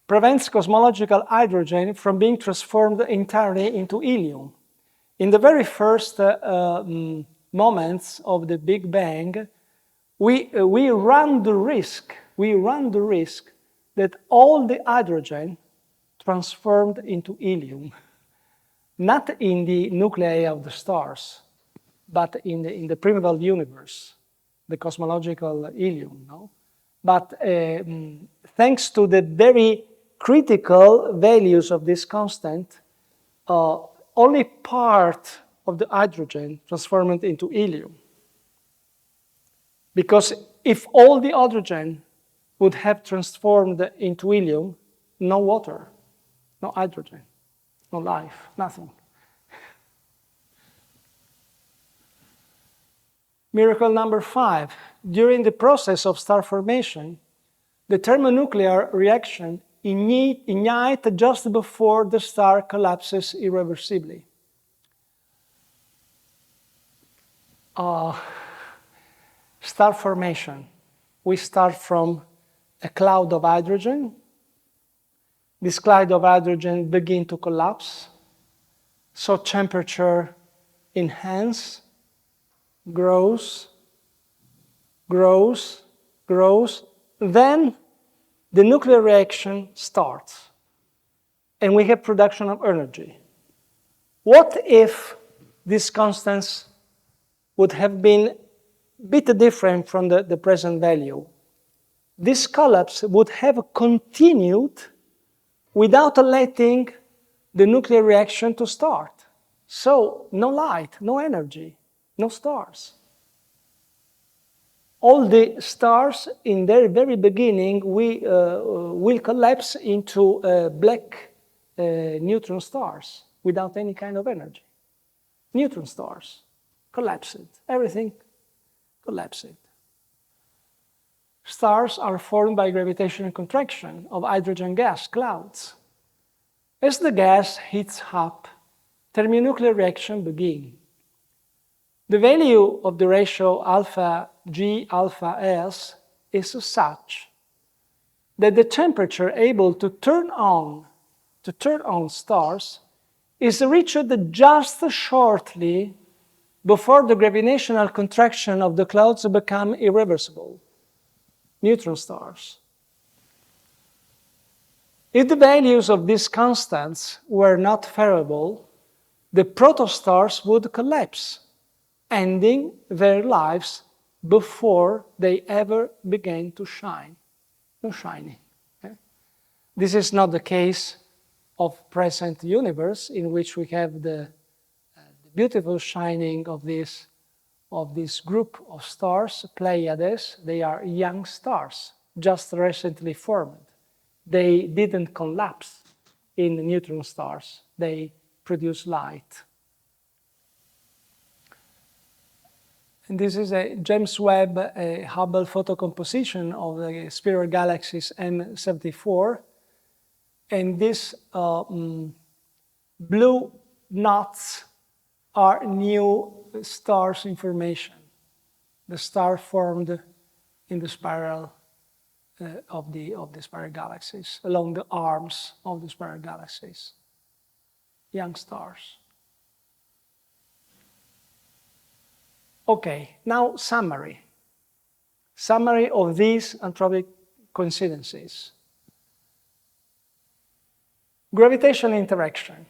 prevents cosmological hydrogen from being transformed entirely into helium. In the very first moments of the Big Bang, we run the risk that all the hydrogen transformed into helium, not in the nuclei of the stars, but in the primeval universe, the cosmological helium. No? But thanks to the very critical values of this constant, only part of the hydrogen transformed into helium. Because if all the hydrogen would have transformed into helium, no water, no hydrogen, no life, nothing. Miracle number 5. During the process of star formation, the thermonuclear reaction ignites just before the star collapses irreversibly. Star formation. We start from a cloud of hydrogen. This cloud of hydrogen begins to collapse. So temperature enhances, grows, grows, grows, then the nuclear reaction starts, and we have production of energy. What if these constants would have been a bit different from the present value? This collapse would have continued without letting the nuclear reaction to start. So no light, no energy, no stars. All the stars in their very beginning will collapse into black neutron stars without any kind of energy. Neutron stars collapsed. Everything collapsed. Stars are formed by gravitational contraction of hydrogen gas clouds. As the gas heats up, thermonuclear reaction begins. The value of the ratio alpha G alpha S is such that the temperature able to turn on stars is reached just shortly before the gravitational contraction of the clouds become irreversible. Neutron stars. If the values of these constants were not variable, the protostars would collapse, ending their lives before they ever began to shine. No shining. Okay? This is not the case of present universe, in which we have the beautiful shining of this group of stars, Pleiades. They are young stars, just recently formed. They didn't collapse in the neutron stars. They produce light. And this is a James Webb Hubble photocomposition of the spiral galaxies M74. And these blue knots are new stars information. The star formed in the spiral of the spiral galaxies, along the arms of the spiral galaxies. Young stars. Okay, now summary. Summary of these anthropic coincidences. Gravitational interaction.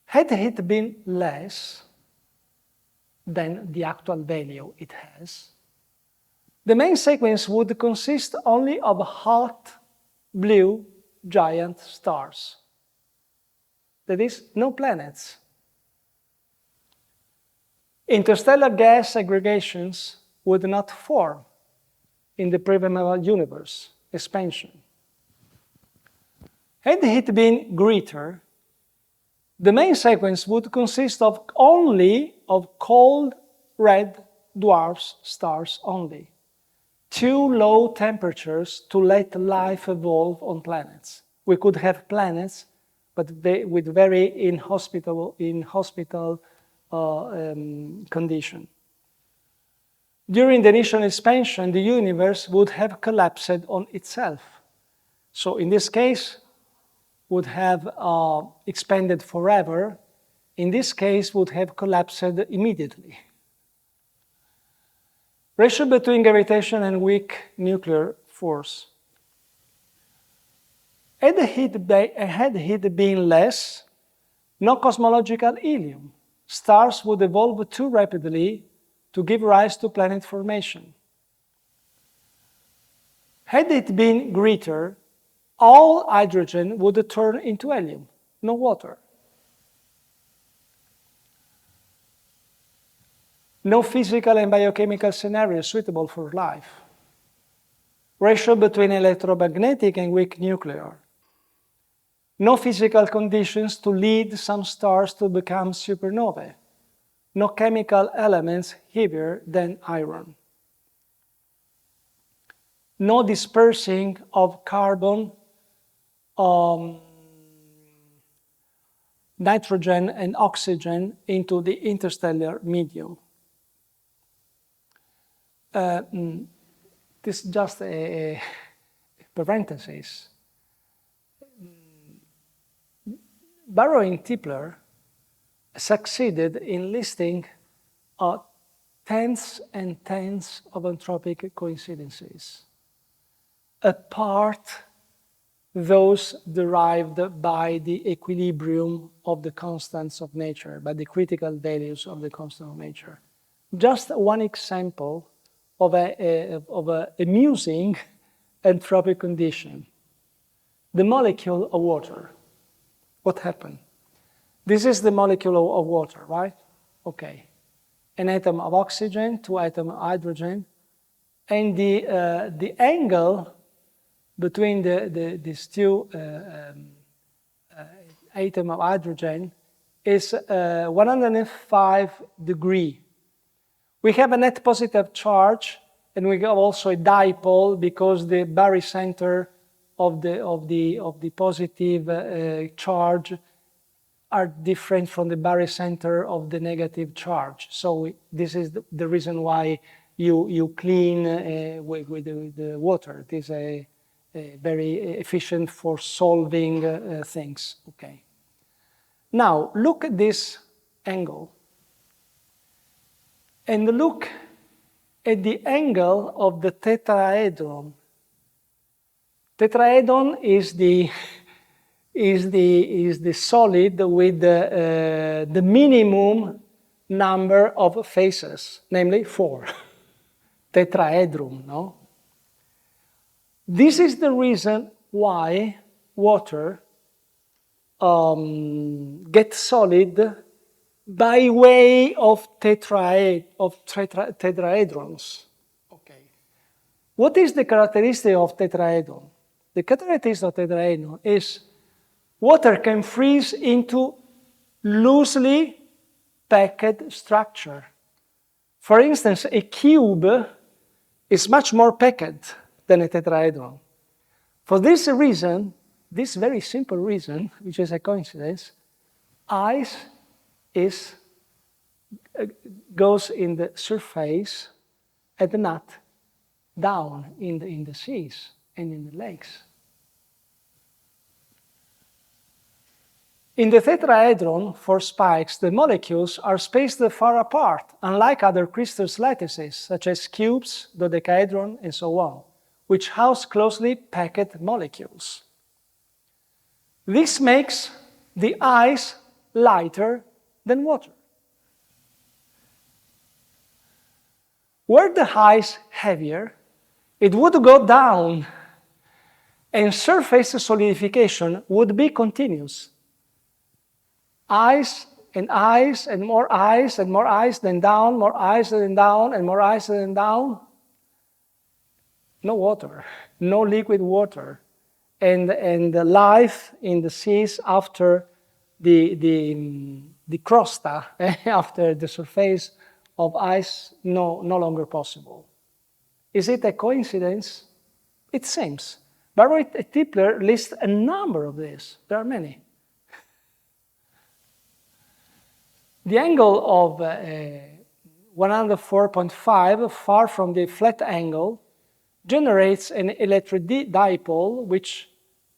Had it been less than the actual value it has, the main sequence would consist only of hot blue giant stars. That is, no planets. Interstellar gas aggregations would not form in the pre-primordial universe expansion. Had it been greater, the main sequence would consist of only of cold red dwarf stars only. Too low temperatures to let life evolve on planets. We could have planets, but with very inhospitable condition. During the initial expansion, the universe would have collapsed on itself. So in this case, would have expanded forever. In this case, would have collapsed immediately. Ratio between gravitation and weak nuclear force. Had it been less, no cosmological helium. Stars would evolve too rapidly to give rise to planet formation. Had it been greater, all hydrogen would turn into helium, no water. No physical and biochemical scenario suitable for life. Ratio between electromagnetic and weak nuclear. No physical conditions to lead some stars to become supernovae. No chemical elements heavier than iron. No dispersing of carbon, nitrogen and oxygen into the interstellar medium. This is just a parenthesis. Barrow and Tipler succeeded in listing tens and tens of anthropic coincidences, apart those derived by the equilibrium of the constants of nature, by the critical values of the constant of nature. Just one example of a amusing anthropic condition. The molecule of water. What happened? This is the molecule of water, right? Okay. An atom of oxygen, 2 atoms of hydrogen, and the angle between these two atoms of hydrogen is 105 degrees. We have a net positive charge, and we have also a dipole because the barycenter of the positive charge are different from the barycenter of the negative charge. So this is the reason why you clean with the water. It is a very efficient for solving things. Okay. Now look at this angle, and look at the angle of the tetrahedron. Tetrahedron is the solid with the minimum number of faces, namely 4. Tetrahedron, no? This is the reason why water gets solid by way of tetrahedrons. Okay. What is the characteristic of tetrahedron? The characteristic of tetrahedron is water can freeze into loosely packed structure. For instance, a cube is much more packed than a tetrahedron. For this reason, this very simple reason, which is a coincidence, ice goes in the surface and not down in the seas and in the lakes. In the tetrahedron, for spikes, the molecules are spaced far apart, unlike other crystal lattices, such as cubes, dodecahedron, and so on, which house closely packed molecules. This makes the ice lighter than water. Were the ice heavier, it would go down, and surface solidification would be continuous. Ice and ice and more ice and more ice, then down, more ice and down, and more ice and down. No water, no liquid water. And the life in the seas after the crosta, after the surface of ice, no longer possible. Is it a coincidence? It seems. Barbara Tipler lists a number of these. There are many. The angle of 104.5, far from the flat angle, generates an electric dipole which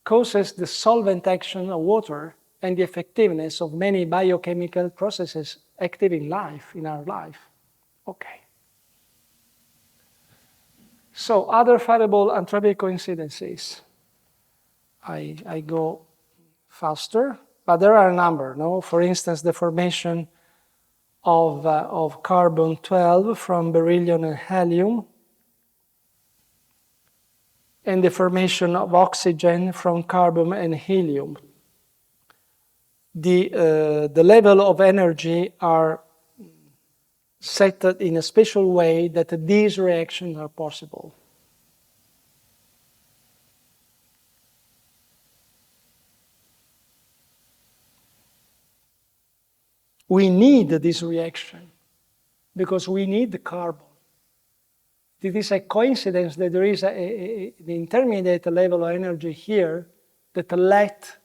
causes the solvent action of water and the effectiveness of many biochemical processes active in life, in our life. Okay. So other variable anthropic coincidences. I go faster, but there are a number. No, for instance, the formation of carbon-12 from beryllium and helium, and the formation of oxygen from carbon and helium. The level of energy are set in a special way that these reactions are possible. We need this reaction because we need the carbon. It is a coincidence that there is the intermediate level of energy here that let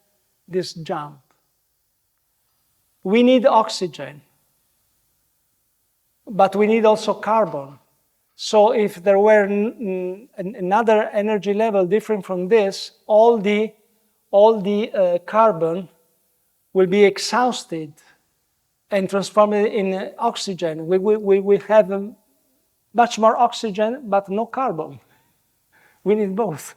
this jump. We need oxygen, but we need also carbon. So if there were another energy level different from this, all the carbon will be exhausted and transform it in oxygen. We have much more oxygen, but no carbon. We need both.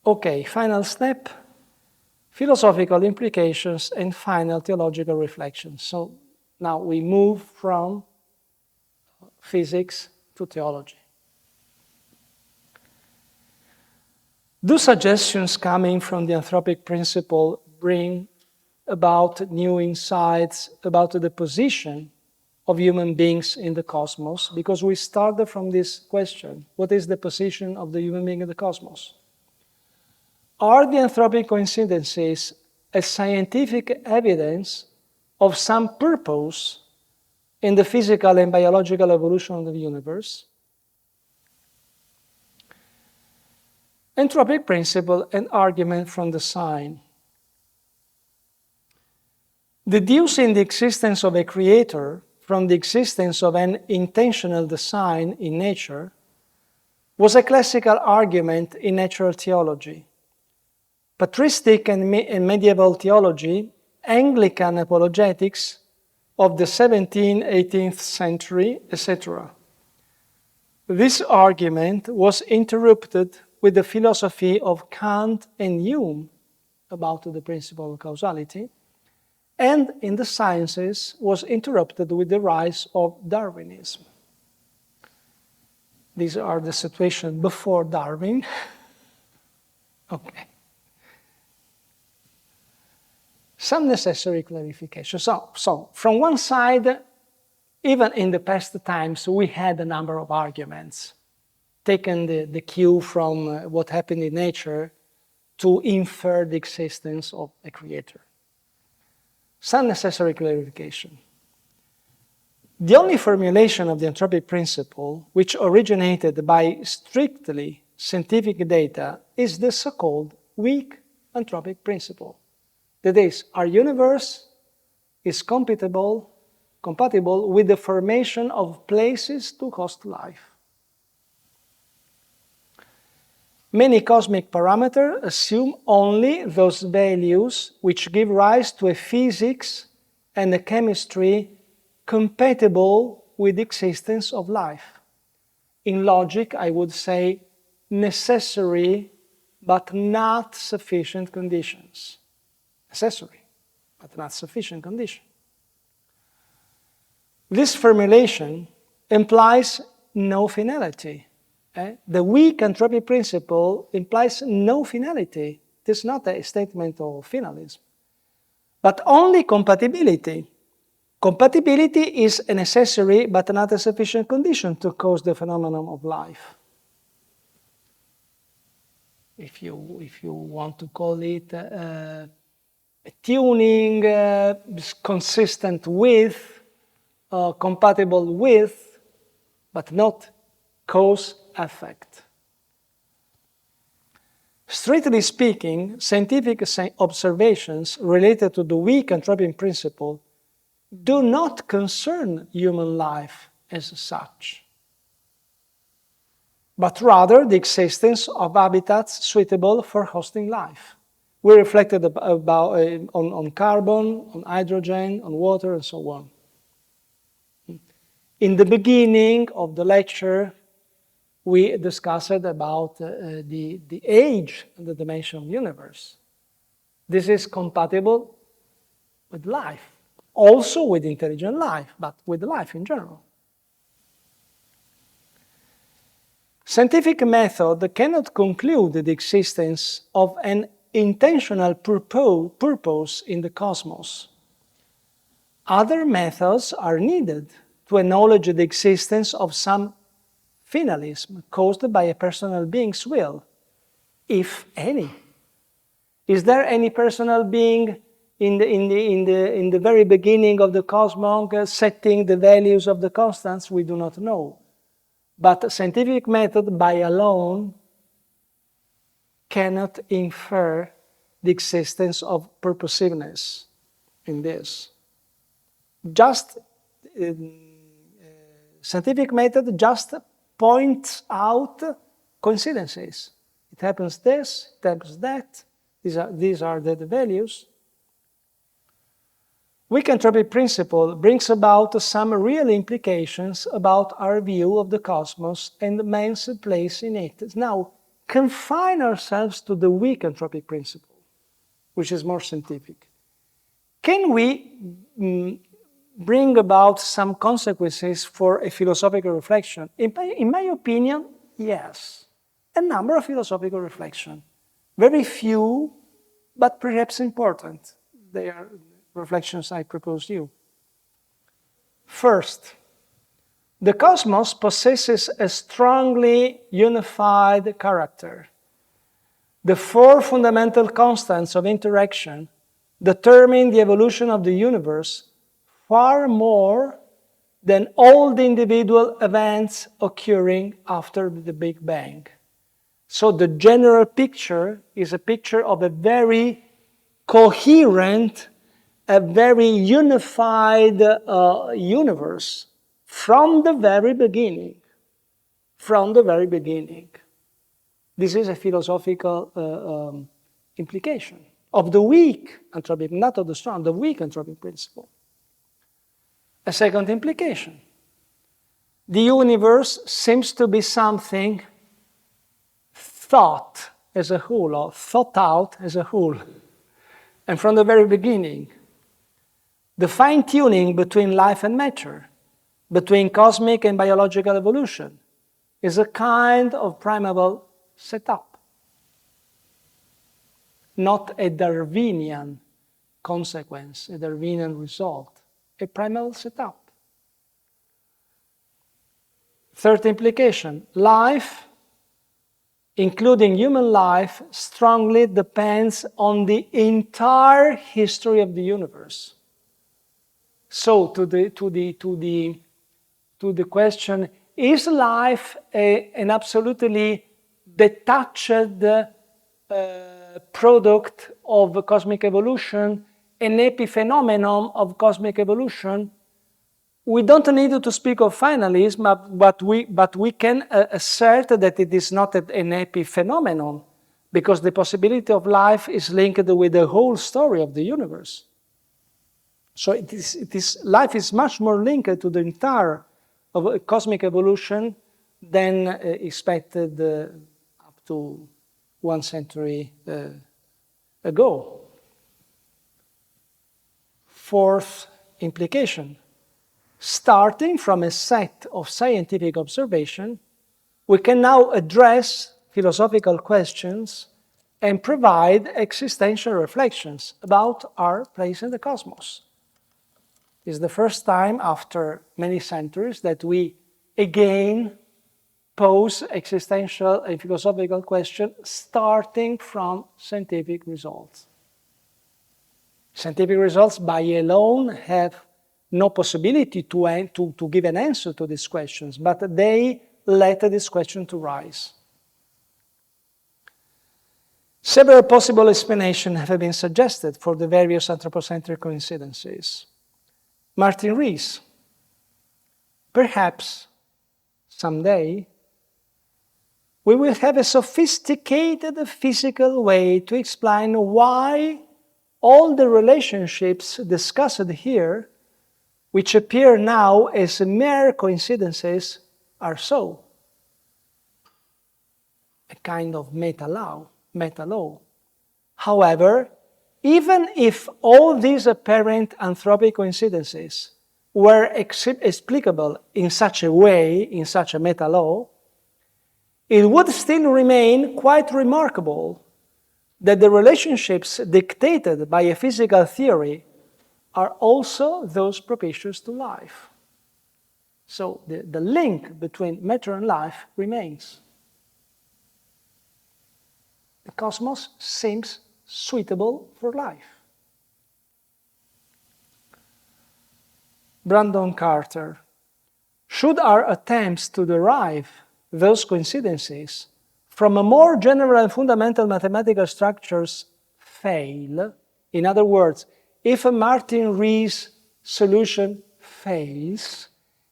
Okay, final step, philosophical implications and final theological reflections. So now we move from physics to theology. Do suggestions coming from the Anthropic Principle bring about new insights about the position of human beings in the cosmos? Because we started from this question: what is the position of the human being in the cosmos? Are the anthropic coincidences a scientific evidence of some purpose in the physical and biological evolution of the universe? Anthropic principle and argument from the sign. Deducing the existence of a creator from the existence of an intentional design in nature was a classical argument in natural theology. Patristic and medieval theology, Anglican apologetics of the 17th, 18th century, etc. This argument was interrupted with the philosophy of Kant and Hume about the principle of causality, and in the sciences was interrupted with the rise of Darwinism. These are the situations before Darwin. Okay. Some necessary clarification. So from one side, even in the past times, we had a number of arguments, taken the cue from what happened in nature to infer the existence of a creator. Some necessary clarification. The only formulation of the anthropic principle which originated by strictly scientific data is the so-called weak anthropic principle. That is, our universe is compatible with the formation of places to host life. Many cosmic parameters assume only those values which give rise to a physics and a chemistry compatible with the existence of life. In logic, I would say necessary but not sufficient conditions. Necessary, but not sufficient condition. This formulation implies no finality. The weak anthropic principle implies no finality. It is not a statement of finalism, but only compatibility. Compatibility is a necessary but not a sufficient condition to cause the phenomenon of life. If you want to call it tuning, consistent with, compatible with, but not cause-effect. Strictly speaking, scientific observations related to the weak anthropic principle do not concern human life as such, but rather the existence of habitats suitable for hosting life. We reflected on carbon, on hydrogen, on water, and so on. In the beginning of the lecture, we discussed about the age and the dimension of the universe. This is compatible with life, also with intelligent life, but with life in general. Scientific method cannot conclude the existence of an intentional purpose in the cosmos. Other methods are needed to acknowledge the existence of some finalism caused by a personal being's will, if any. Is there any personal being in the very beginning of the cosmos setting the values of the constants? We do not know. But scientific method by alone cannot infer the existence of purposiveness in this. Scientific method just points out coincidences. It happens this, it happens that. These are the values. weak anthropic principle brings about some real implications about our view of the cosmos and man's place in it. Now, confine ourselves to the weak anthropic principle, which is more scientific. Can we bring about some consequences for a philosophical reflection? In my opinion, yes. A number of philosophical reflections. Very few, but perhaps important. They are reflections I propose you. First, the cosmos possesses a strongly unified character. The four fundamental constants of interaction determine the evolution of the universe far more than all the individual events occurring after the Big Bang. So the general picture is a picture of a very coherent, a very unified universe from the very beginning. From the very beginning. This is a philosophical implication of the weak anthropic, not of the strong, the weak anthropic principle. A second implication. The universe seems to be something thought as a whole, or thought out as a whole. And from the very beginning, the fine-tuning between life and matter, between cosmic and biological evolution, is a kind of primeval setup, not a Darwinian consequence, a Darwinian result, a primeval setup. Third implication, life, including human life, strongly depends on the entire history of the universe. So to the question, is life an absolutely detached product of cosmic evolution, an epiphenomenon of cosmic evolution? We don't need to speak of finalism, but we can assert that it is not an epiphenomenon, because the possibility of life is linked with the whole story of the universe. So life is much more linked to the entire of cosmic evolution than expected up to 1 century ago. Fourth implication. Starting from a set of scientific observation, we can now address philosophical questions and provide existential reflections about our place in the cosmos. It's the first time after many centuries that we again pose existential and philosophical questions starting from scientific results. Scientific results by alone have no possibility to give an answer to these questions, but they led this question to rise. Several possible explanations have been suggested for the various anthropocentric coincidences. Martin Rees, perhaps someday we will have a sophisticated physical way to explain why all the relationships discussed here, which appear now as mere coincidences, are so. A kind of meta-law. However, even if all these apparent anthropic coincidences were explicable in such a way, in such a meta-law, it would still remain quite remarkable that the relationships dictated by a physical theory are also those propitious to life. So the link between matter and life remains. The cosmos seems suitable for life. Brandon Carter. Should our attempts to derive those coincidences from a more general and fundamental mathematical structures fail, in other words, if a Martin Rees solution fails,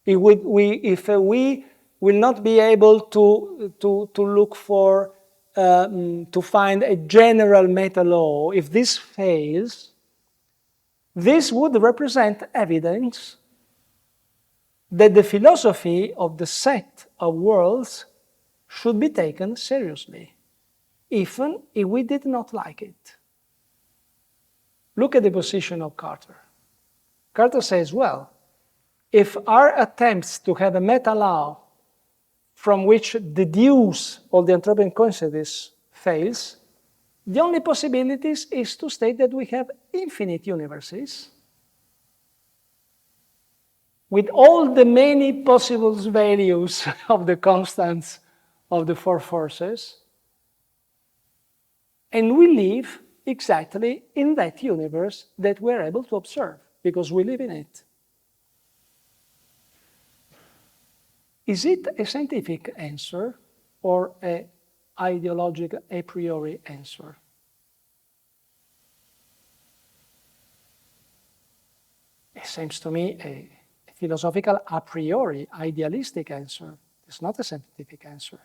if we will not be able to look for to find a general meta-law, if this fails, This would represent evidence that the philosophy of the set of worlds should be taken seriously, even if we did not like it. Look at the position of Carter. Carter says, well, if our attempts to have a meta-law from which deduce all the anthropic coincidences fails, the only possibilities is to state that we have infinite universes with all the many possible values of the constants of the four forces, and we live exactly in that universe that we're able to observe, because we live in it. Is it a scientific answer or an ideological a priori answer? It seems to me a philosophical a priori, idealistic answer. It's not a scientific answer.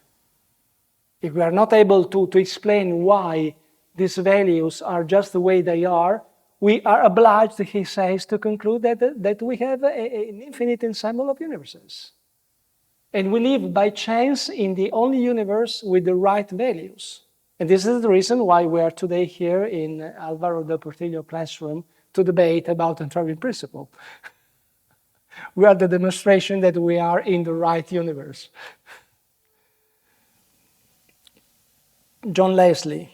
If we are not able to explain why these values are just the way they are, we are obliged, he says, to conclude that we have an infinite ensemble of universes. And we live by chance in the only universe with the right values. And this is the reason why we are today here in Alvaro del Portillo classroom to debate about Anthropic Principle. We are the demonstration that we are in the right universe. John Leslie.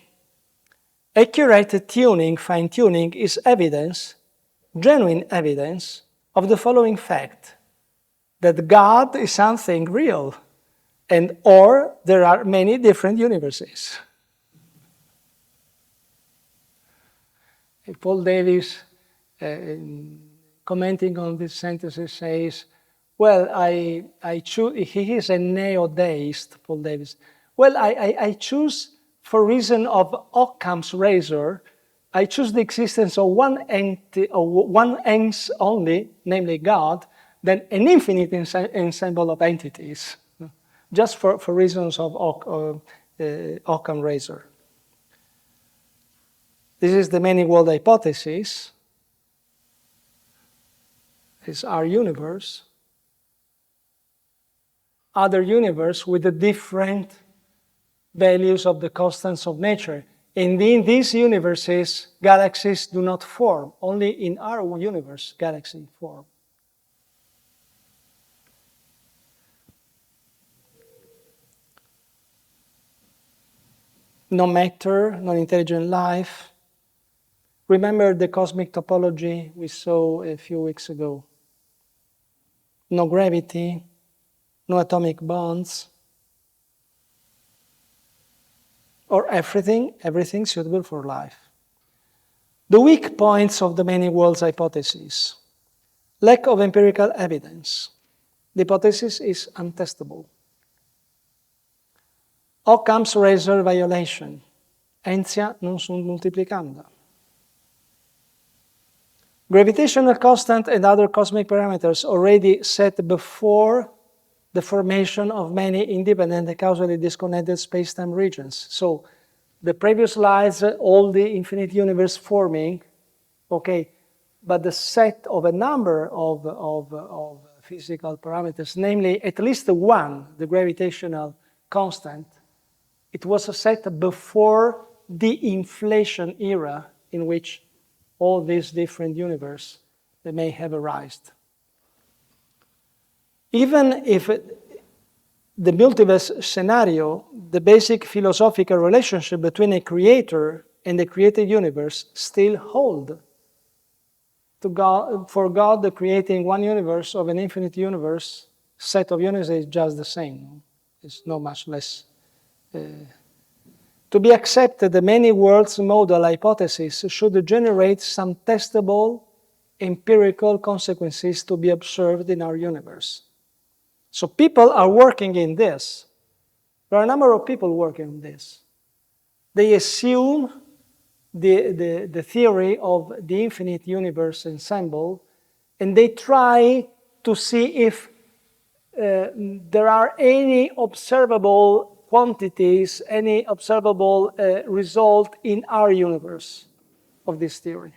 Accurate tuning, fine-tuning, is evidence, genuine evidence, of the following fact: that God is something real, and or there are many different universes. Paul Davies, commenting on this sentence, says, well, I choose, he is a neo-deist, Paul Davies. Well, I choose, for reason of Occam's razor, I choose the existence of one entity, or one ens only, namely God, than an infinite ensemble of entities, just for reasons of Occam razor. This is the many-world hypothesis. Is our universe. Other universe with the different values of the constants of nature. And in these universes, galaxies do not form. Only in our universe, galaxies form. No matter, non-intelligent life. Remember the cosmic topology we saw a few weeks ago. No gravity, no atomic bonds, or everything suitable for life. The weak points of the many worlds hypothesis. Lack of empirical evidence. The hypothesis is untestable. Occam's razor violation. Entia non sunt multiplicanda. Gravitational constant and other cosmic parameters already set before the formation of many independent and causally disconnected space-time regions. So the previous slides, all the infinite universe forming, okay, but the set of a number of physical parameters, namely at least one, the gravitational constant, it was set before the inflation era in which all these different universes may have arisen. Even if the multiverse scenario, the basic philosophical relationship between a creator and the created universe still hold. For God, the creating one universe of an infinite universe, set of universes is just the same. It's not much less. To be accepted, the many worlds model hypothesis should generate some testable empirical consequences to be observed in our universe. So people are working in this. There are a number of people working on this. They assume the theory of the infinite universe ensemble, and they try to see if there are any observable quantities, any observable result in our universe of this theory.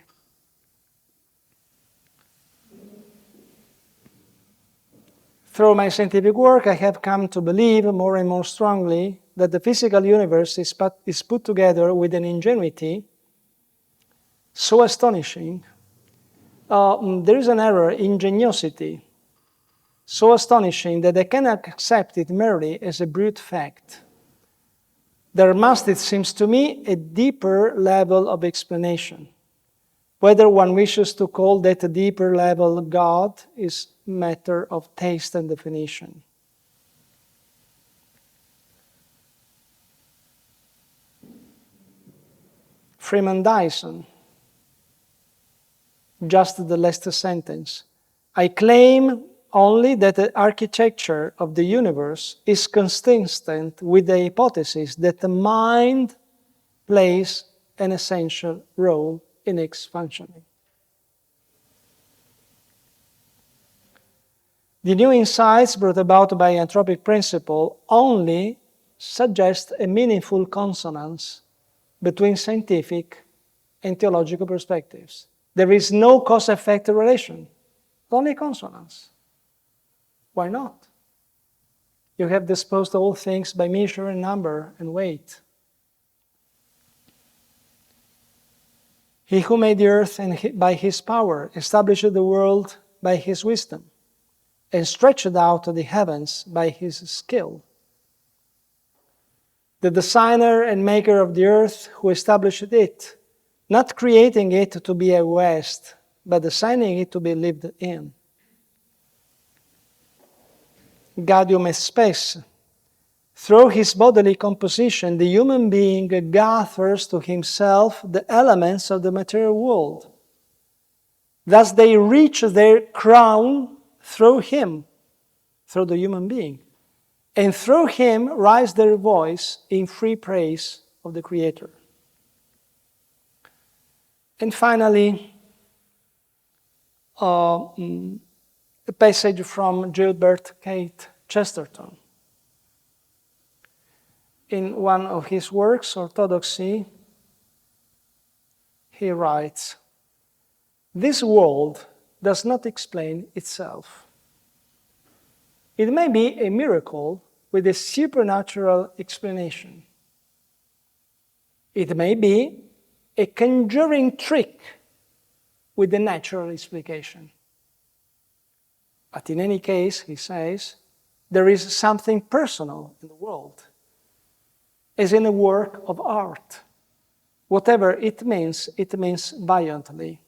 Through my scientific work, I have come to believe more and more strongly that the physical universe is put together with an ingenuity so astonishing. There is an error, ingenuity, so astonishing that I cannot accept it merely as a brute fact. There must, it seems to me, a deeper level of explanation. Whether one wishes to call that a deeper level God is matter of taste and definition. Freeman Dyson, just the last sentence. I claim only that the architecture of the universe is consistent with the hypothesis that the mind plays an essential role in its functioning. The new insights brought about by Anthropic Principle only suggest a meaningful consonance between scientific and theological perspectives. There is no cause-effect relation, only consonance. Why not? You have disposed all things by measure and number and weight. He who made the earth and by his power established the world by his wisdom and stretched out the heavens by his skill. The designer and maker of the earth who established it, not creating it to be a waste, but designing it to be lived in. Gaudium et spes. Through his bodily composition, the human being gathers to himself the elements of the material world. Thus they reach their crown through him, through the human being. And through him rise their voice in free praise of the Creator. And finally, a passage from Gilbert Keith Chesterton. In one of his works, Orthodoxy, he writes, "This world does not explain itself. It may be a miracle with a supernatural explanation. It may be a conjuring trick with a natural explication. But in any case, he says, there is something personal in the world, as in a work of art. Whatever it means violently."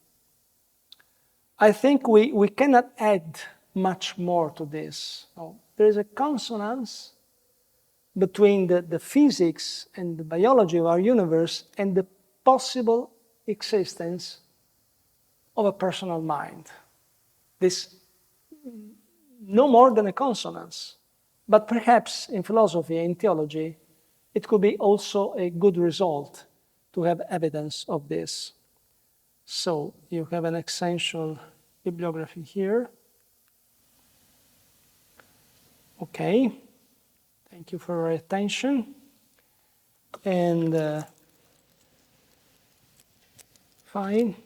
I think we cannot add much more to this. No, there is a consonance between the physics and the biology of our universe and the possible existence of a personal mind. This, no more than a consonance, but perhaps in philosophy and theology, it could be also a good result to have evidence of this. So you have an essential bibliography here. Okay, thank you for your attention. And fine.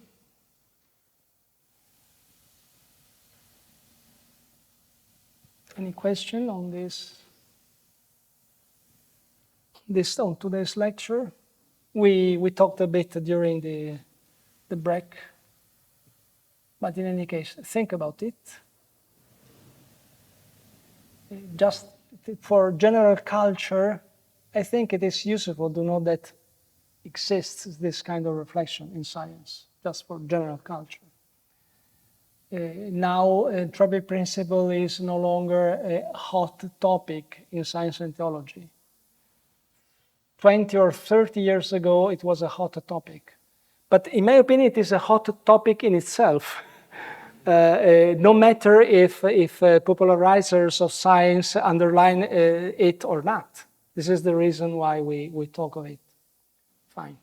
Any question on this on today's lecture? We talked a bit during the break, but in any case, think about it. Just for general culture, I think it is useful to know that exists this kind of reflection in science, just for general culture. Now, Anthropic Principle is no longer a hot topic in science and theology. 20 or 30 years ago, it was a hot topic. But in my opinion, it is a hot topic in itself. No matter if popularizers of science underline it or not. This is the reason why we talk of it. Fine.